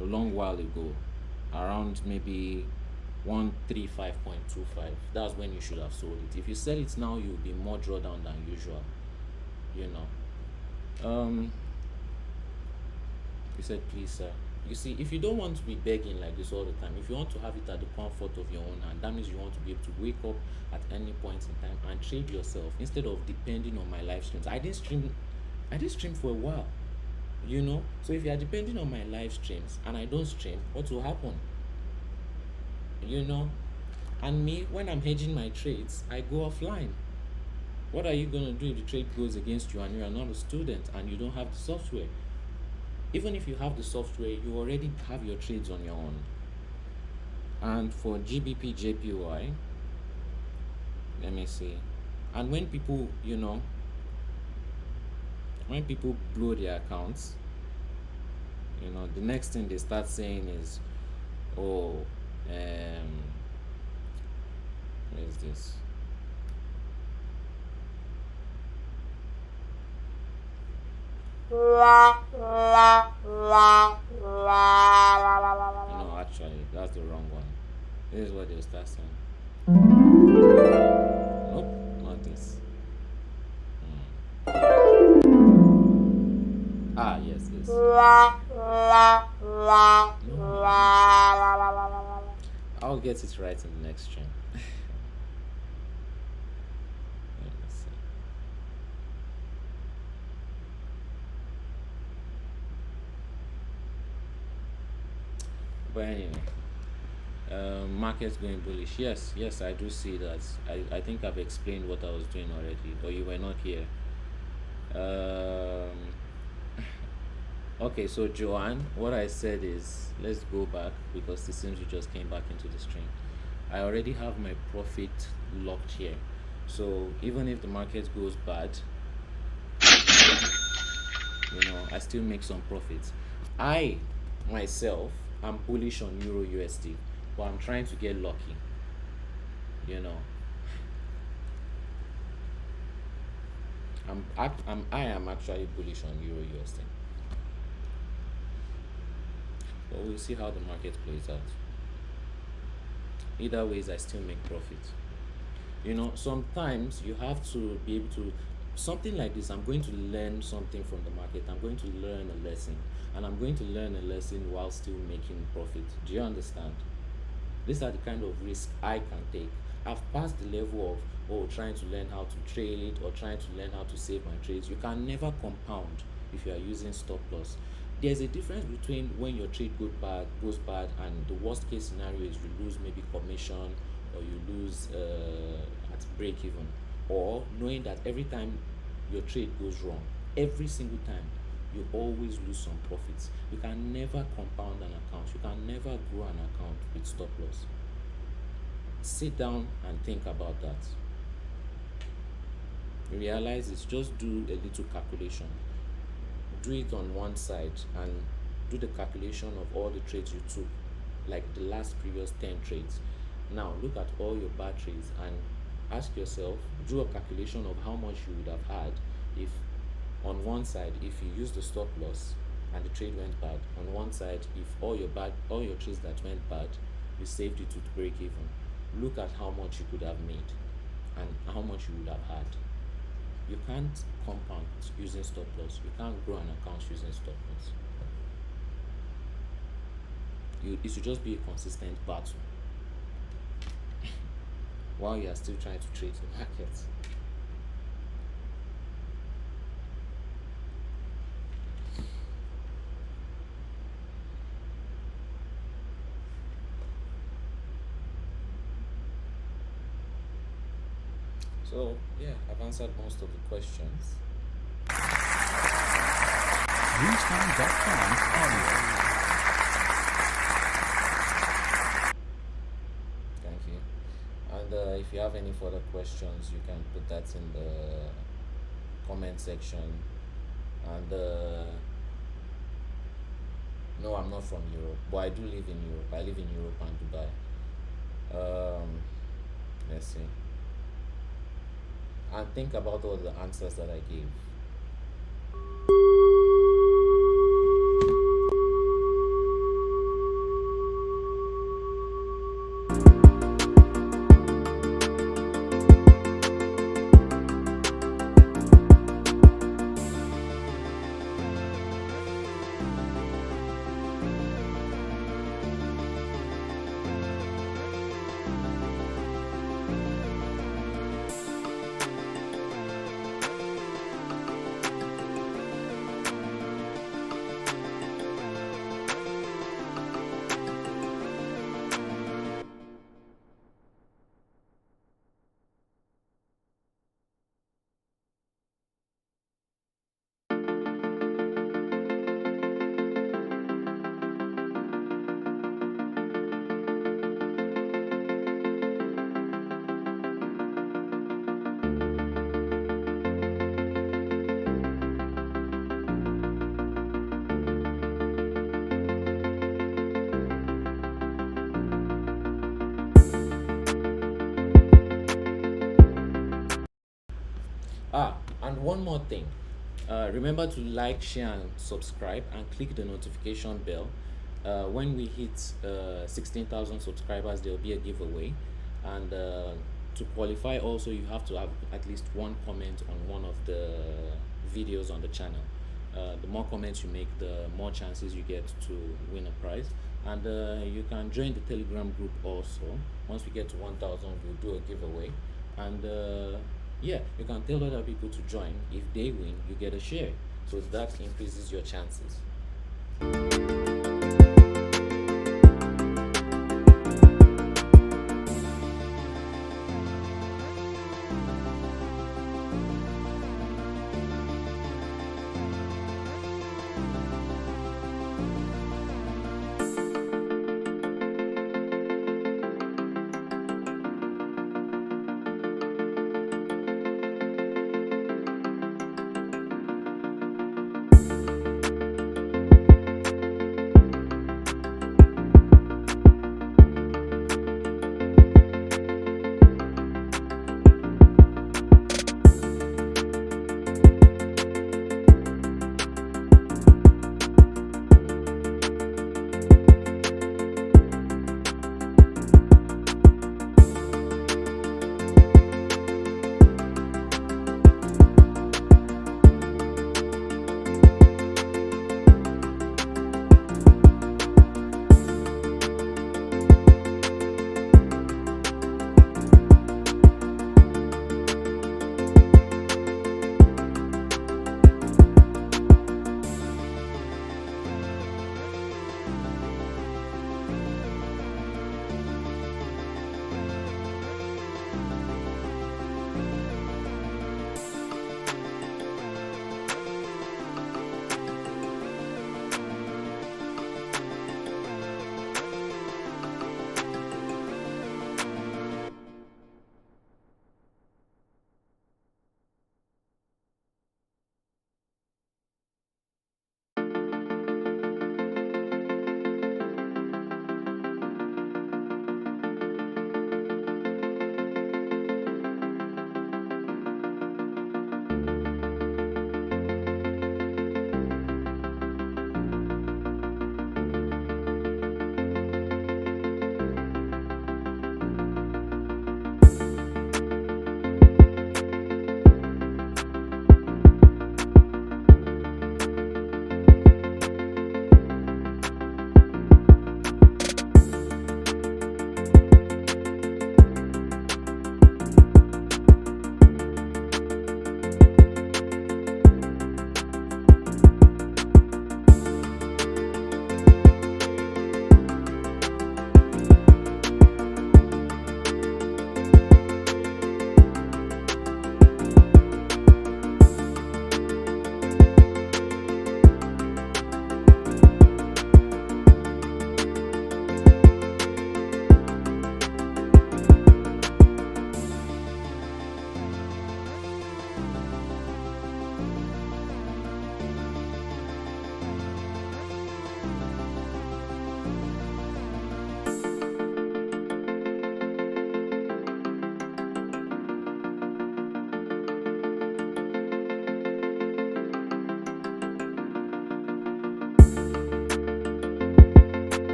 a long while ago, around maybe 135.25. That's when you should have sold it. If you sell it now, you'll be more drawdown than usual. You said, please, sir. You see, if you don't want to be begging like this all the time, if you want to have it at the comfort of your own hand, that means you want to be able to wake up at any point in time and trade yourself instead of depending on my live streams. I didn't stream for a while, so if you are depending on my live streams and I don't stream, what will happen? And me, when I'm hedging my trades, I go offline. What are you going to do if the trade goes against you and you are not a student and you don't have the software? Even if you have the software, you already have your trades on your own. And for gbpjpy, let me see. And when people, when people blow their accounts, the next thing they start saying is, oh, where is this? Actually, that's the wrong one. This is what they'll start saying. Nope, not this. Yes, this. No. I'll get it right in the next stream. But anyway, market's going bullish. Yes, I do see that. I think I've explained what I was doing already, but you were not here. Okay, so Joanne, what I said is, let's go back because it seems you just came back into the stream. I already have my profit locked here. So even if the market goes bad, I still make some profits. I myself, I'm bullish on EURUSD, but I'm trying to get lucky. I am actually bullish on EURUSD, but we'll see how the market plays out. Either ways, I still make profit. Sometimes you have to be able to. Something like this, I'm going to learn something from the market. I'm going to learn a lesson, and I'm going to learn a lesson while still making profit. Do you understand? These are the kind of risk I can take. I've passed the level of trying to learn how to trade or trying to learn how to save my trades. You can never compound if you are using stop loss. There's a difference between when your trade goes bad, and the worst case scenario is you lose maybe commission or you lose at break even, or knowing that every time your trade goes wrong, every single time, you always lose some profits. You can never compound an account. You can never grow an account with stop loss. Sit down and think about that. Realize it's just do a little calculation. Do it on one side and do the calculation of all the trades you took, like the last previous 10 trades. Now look at all your bad trades and ask yourself, do a calculation of how much you would have had if on one side, if you used the stop loss and the trade went bad. On one side, if all your trades that went bad, you saved it to break even. Look at how much you could have made and how much you would have had. You can't compound using stop loss. You can't grow an account using stop loss. It should just be a consistent battle while you are still trying to trade the market. So yeah, I've answered most of the questions. Restime.com audio. Thank you. And if you have any further questions, you can put that in the comment section. And no, I'm not from Europe, but I do live in Europe. I live in Europe and Dubai. Let's see. And think about all the answers that I gave. And one more thing. Remember to like, share, and subscribe, and click the notification bell. When we hit 16,000 subscribers, there will be a giveaway. And to qualify, also, you have to have at least one comment on one of the videos on the channel. The more comments you make, the more chances you get to win a prize. And you can join the Telegram group also. Once we get to 1,000, we'll do a giveaway. And yeah, you can tell other people to join. If they win, you get a share, so that increases your chances.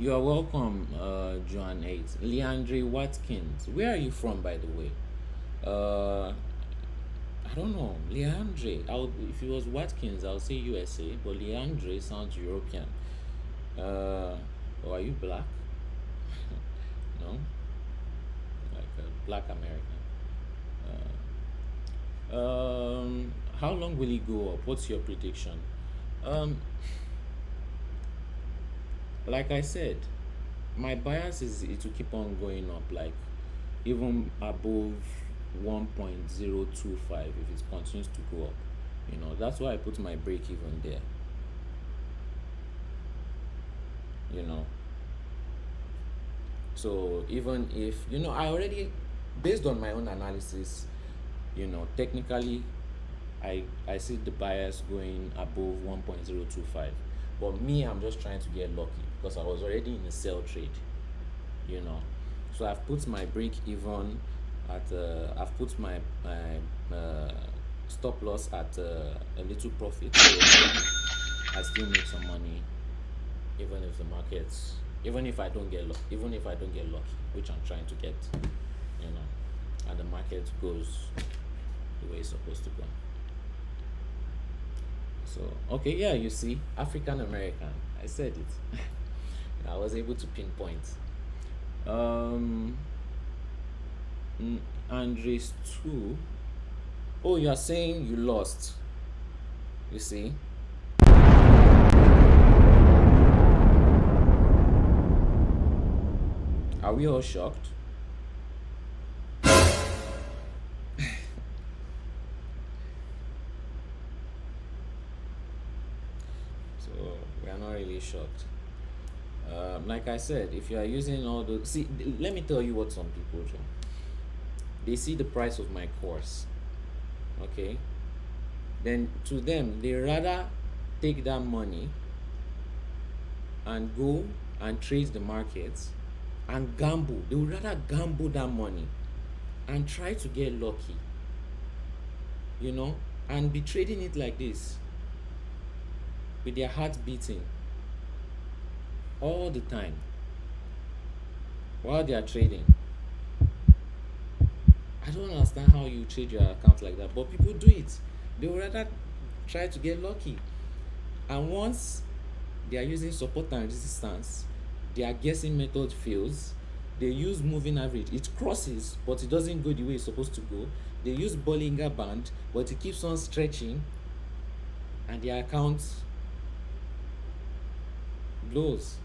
You are welcome, Joan 8. Leandre Watkins. Where are you from, by the way? I don't know. Leandre. If it was Watkins, I'll say USA, but Leandre sounds European. Or are you black? No? Like a black American. How long will it go up? What's your prediction? Um, like I said, my bias is it will keep on going up, like even above 1.025 if it continues to go up. That's why I put my break even there. You know, so even if I already, based on my own analysis, technically I see the bias going above 1.025, but me, I'm just trying to get lucky because I was already in a sell trade. So I've put my break even at I've put my stop loss at a little profit, so I still make some money even if the markets, even if I don't get lucky, which I'm trying to get, and the market goes the way it's supposed to go. So okay, yeah, you see, African American, I said it. I was able to pinpoint. um Andres 2. Oh, you are saying you lost, you see. Are we all shocked? So we are not really shocked. Like I said, if you are using all those, see, let me tell you what some people do. They see the price of my course, okay? Then to them, they rather take that money and go and trade the markets and gamble. They would rather gamble that money and try to get lucky, and be trading it like this with their heart beating all the time while they are trading. I don't understand how you trade your account like that, but people do it. They would rather try to get lucky. And once they are using support and resistance, their guessing method fails. They use moving average. It crosses, but it doesn't go the way it's supposed to go. They use Bollinger Band, but it keeps on stretching, and their account blows.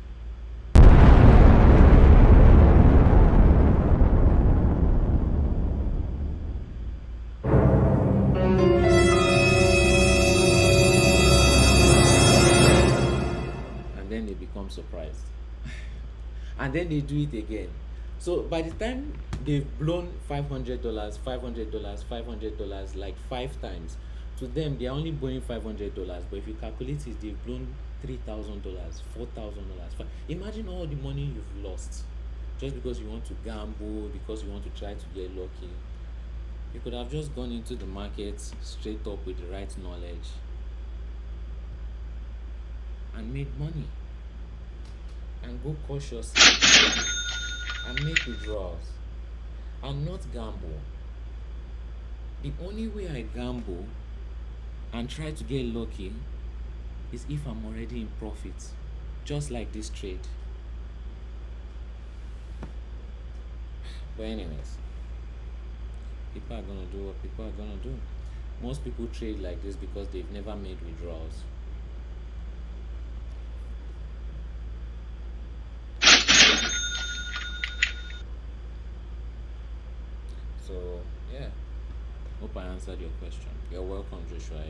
And then they become surprised. And then they do it again. So by the time they've blown $500, $500 like 5 times, to them they are only blowing $500. But if you calculate it, they've blown $3,000, $4,000. Imagine all the money you've lost just because you want to gamble, because you want to try to get lucky. You could have just gone into the market straight up with the right knowledge and made money, and go cautiously and make withdrawals and not gamble. The only way I gamble and try to get lucky is if I'm already in profit, just like this trade. But anyways, people are gonna do what people are gonna do. Most people trade like this because they've never made withdrawals. So yeah, hope I answered your question. You're welcome, Joshua.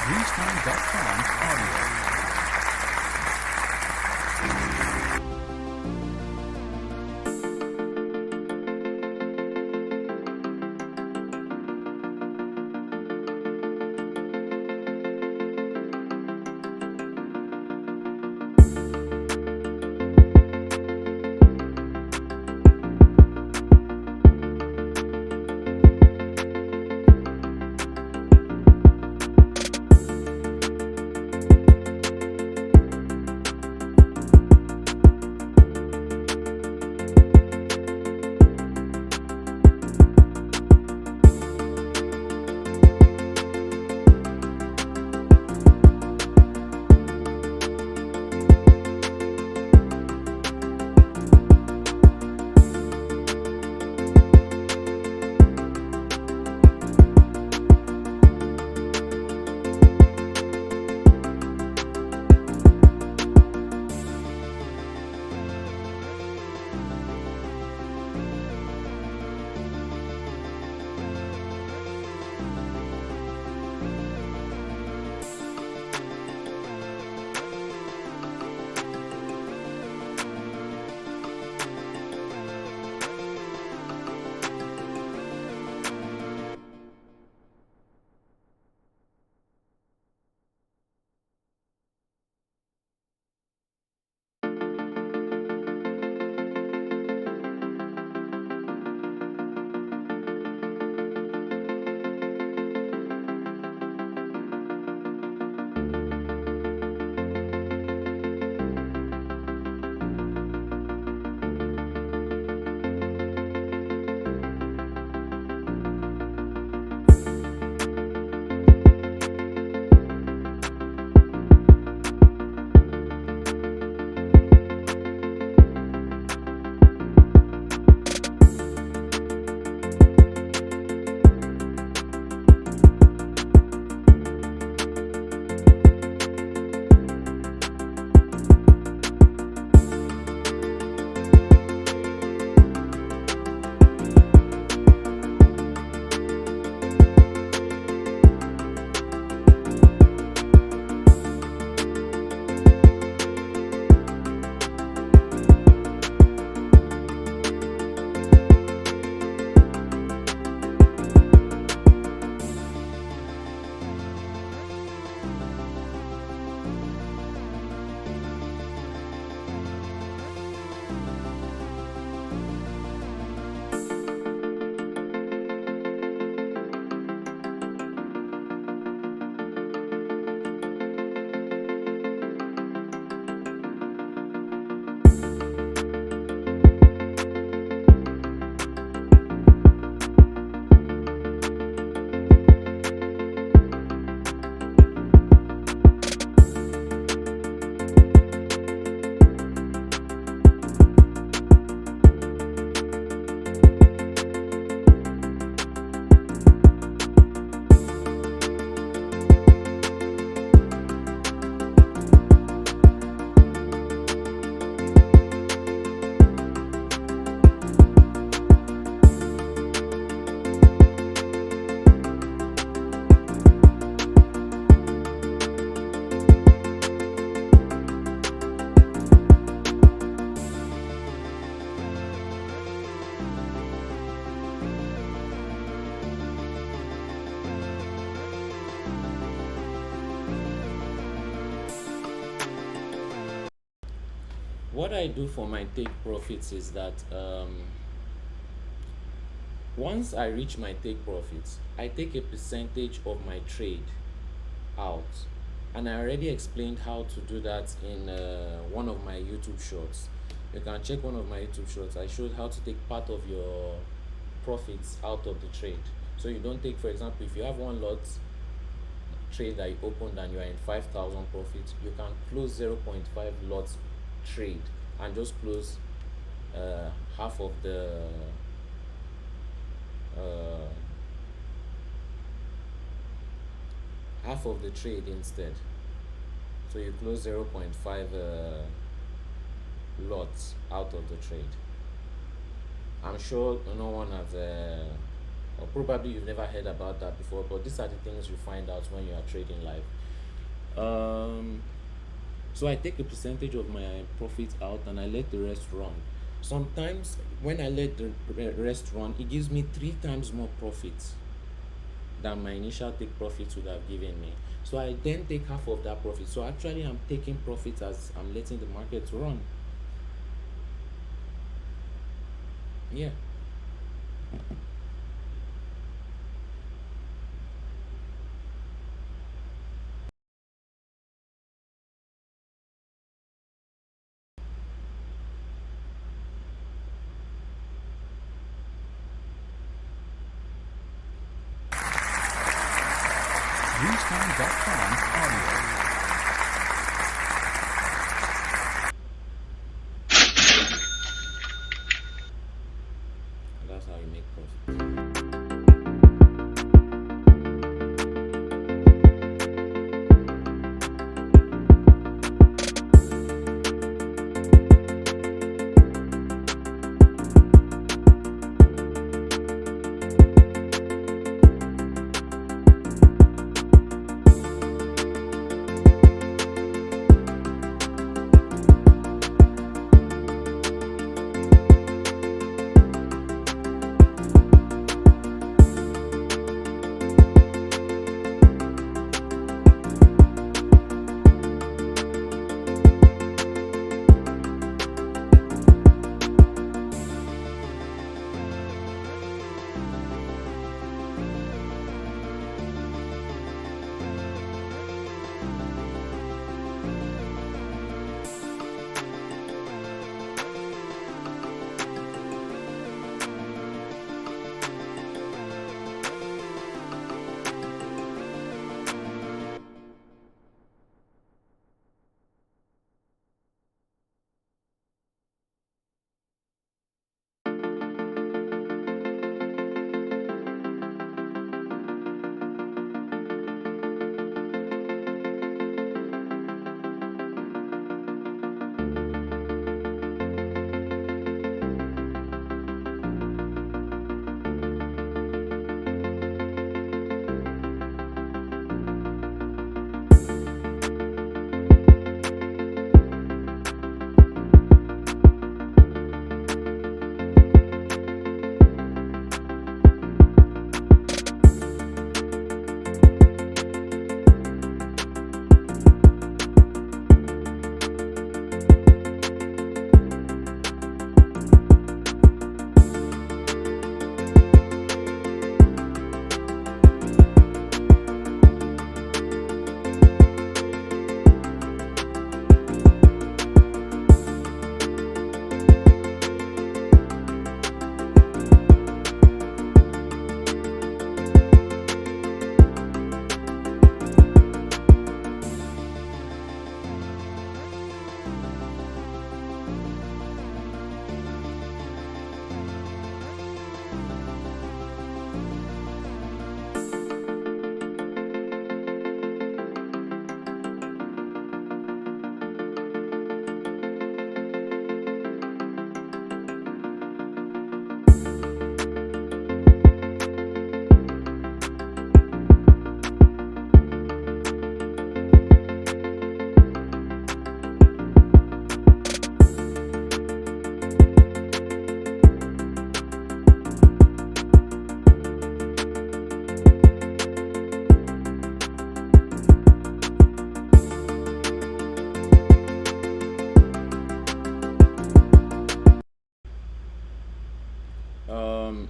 Restime.com audio. What I do for my take profits is that once I reach my take profits, I take a percentage of my trade out. And I already explained how to do that in one of my YouTube shorts. You can check one of my YouTube shorts. I showed how to take part of your profits out of the trade. So you don't take, for example, if you have one lot trade that you opened and you are in 5,000 profits, you can close 0.5 lots trade and just close half of the uh, half of the trade instead. So you close 0.5 lots out of the trade. I'm sure no one has or probably you've never heard about that before, but these are the things you find out when you are trading live. So I take a percentage of my profits out and I let the rest run. Sometimes when I let the rest run, it gives me 3 times more profits than my initial take profits would have given me. So I then take half of that profit. So actually I'm taking profits as I'm letting the market run. Yeah. Restime.com audio. That's how you make profits.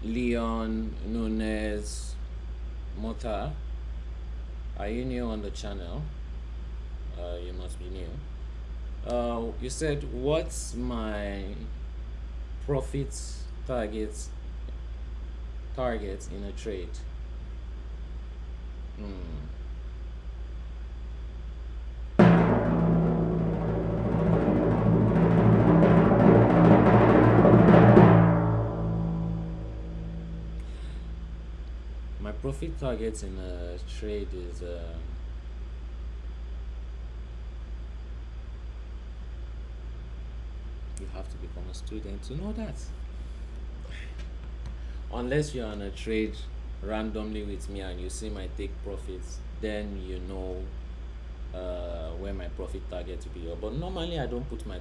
Leon Nunez Mota. Are you new on the channel? You must be new. You said, what's my profit target in a trade? My profit targets in a trade is you have to become a student to know that. Unless you're on a trade randomly with me and you see my take profits, then you know where my profit target will be. But normally I don't put my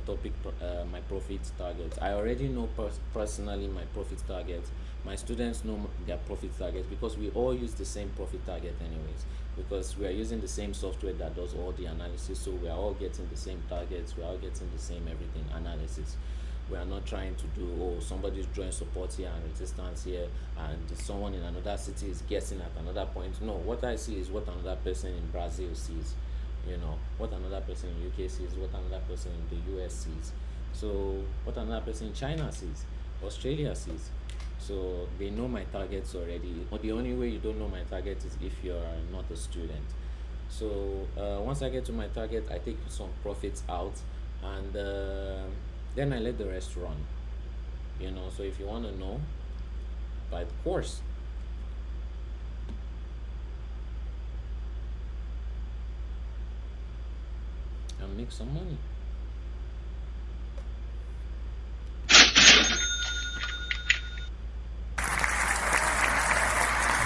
my profit targets. I already know personally my profit targets. My students know their profit targets because we all use the same profit target anyways, because we are using the same software that does all the analysis. So we are all getting the same targets, we are all getting the same everything analysis. We are not trying to do, oh, somebody's drawing support here and resistance here, and someone in another city is guessing at another point. No, what I see is what another person in Brazil sees, what another person in UK sees, what another person in the US sees, so what another person in China sees, Australia sees. So they know my targets already. But the only way you don't know my target is if you're not a student. So once I get to my target, I take some profits out, and then I let the rest run. So if you want to know, buy the course. And make some money.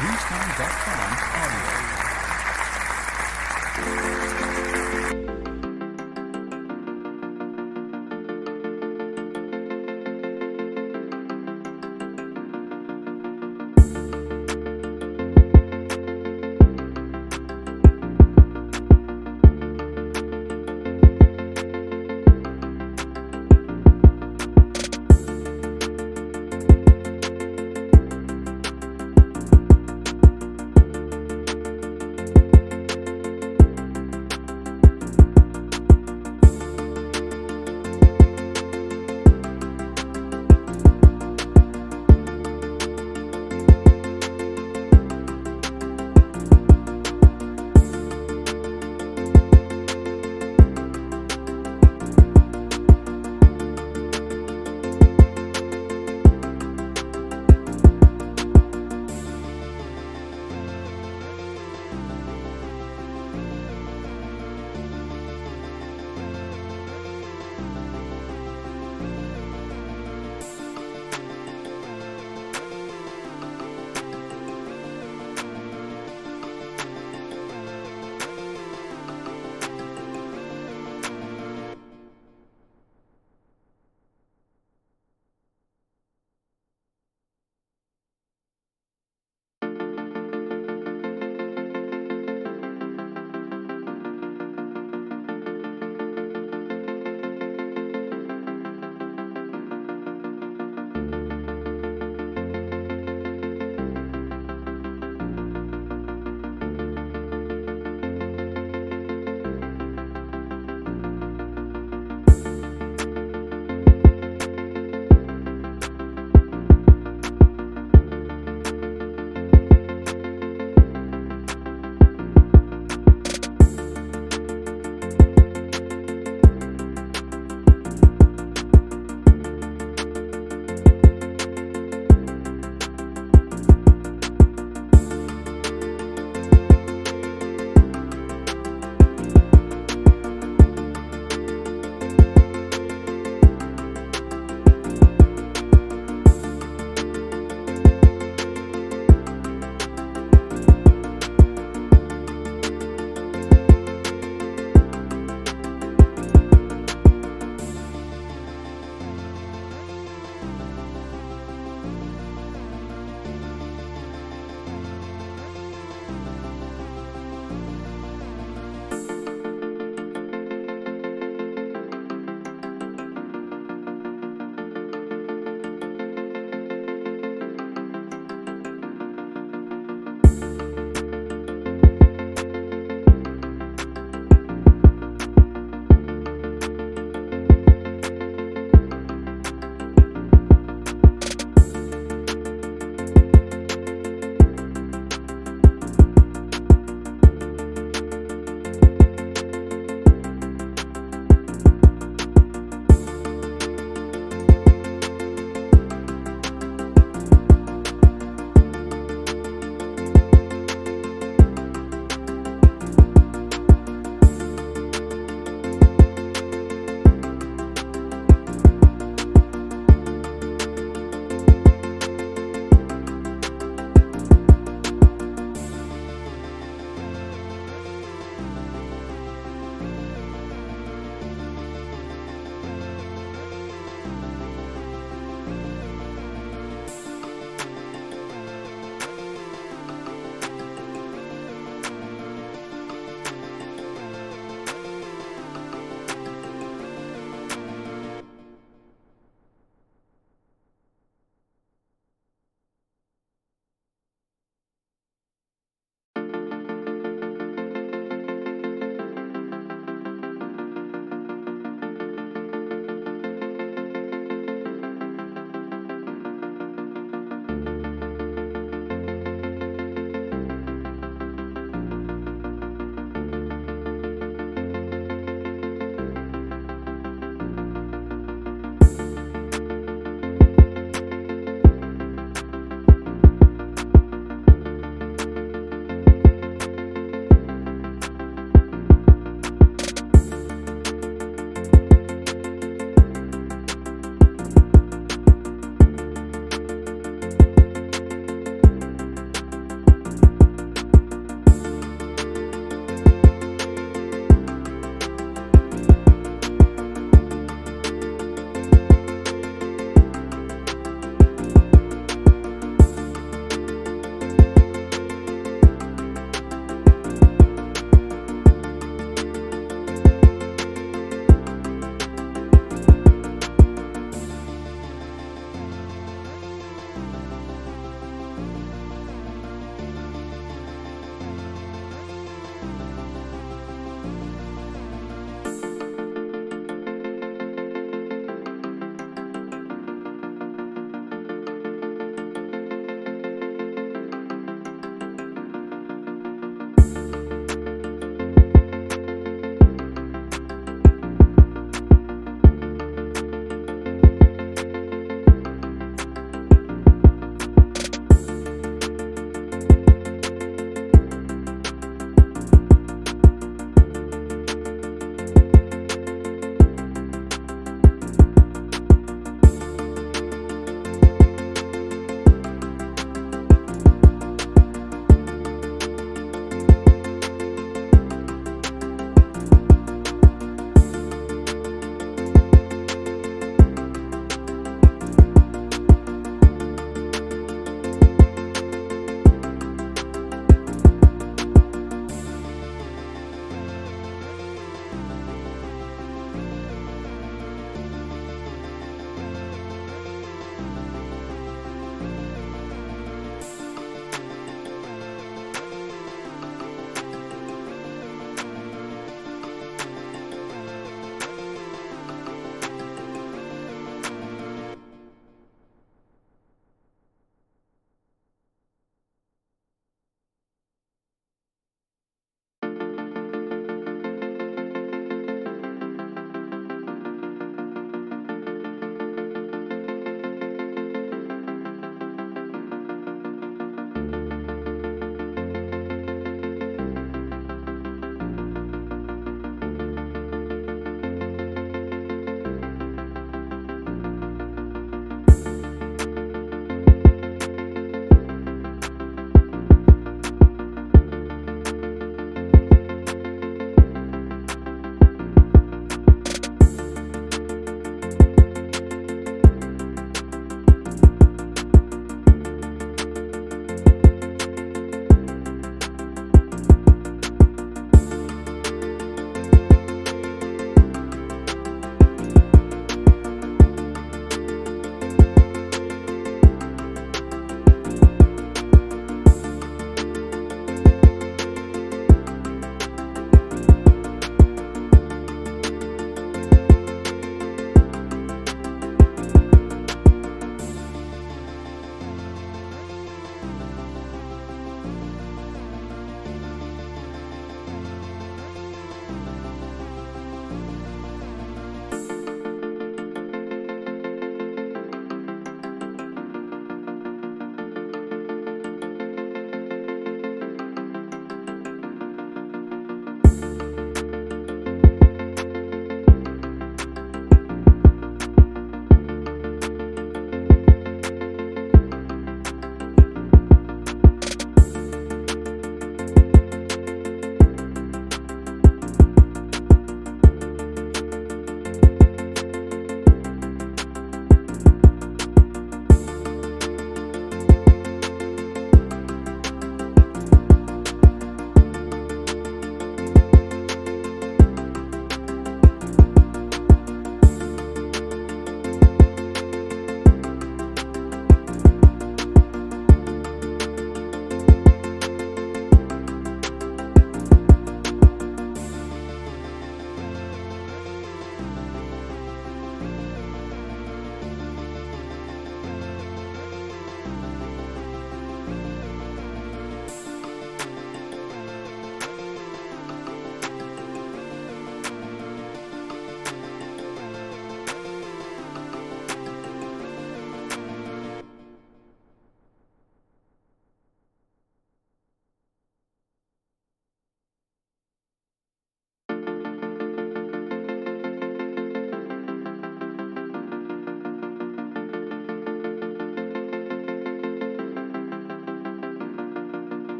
Restime.com audio.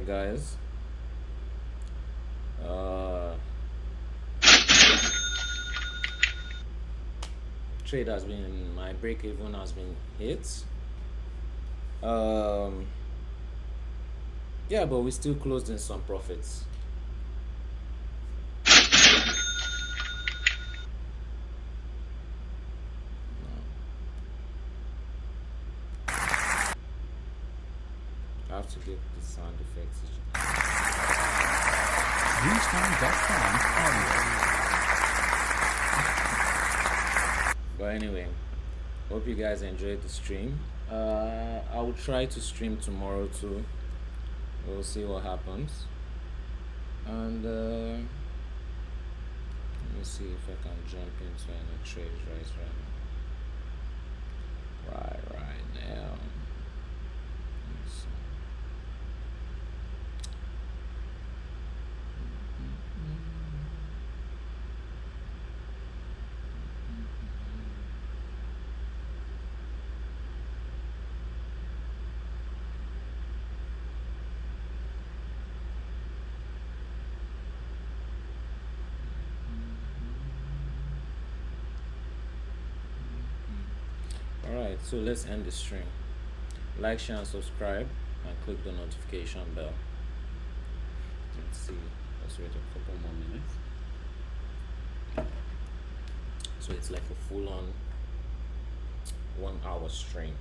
right, guys. Trade has been, my break even has been hit. Yeah, but we still closed in some profits. I have to get the sound effects. Greenstone.com audio. But anyway, hope you guys enjoyed the stream. I will try to stream tomorrow too. We'll see what happens. And let me see if I can jump into any trades right now. Let me see. Alright, so let's end the stream. Like, share, and subscribe, and click the notification bell. Let's see. Let's wait a couple more minutes. So it's like a full-on 1 hour stream.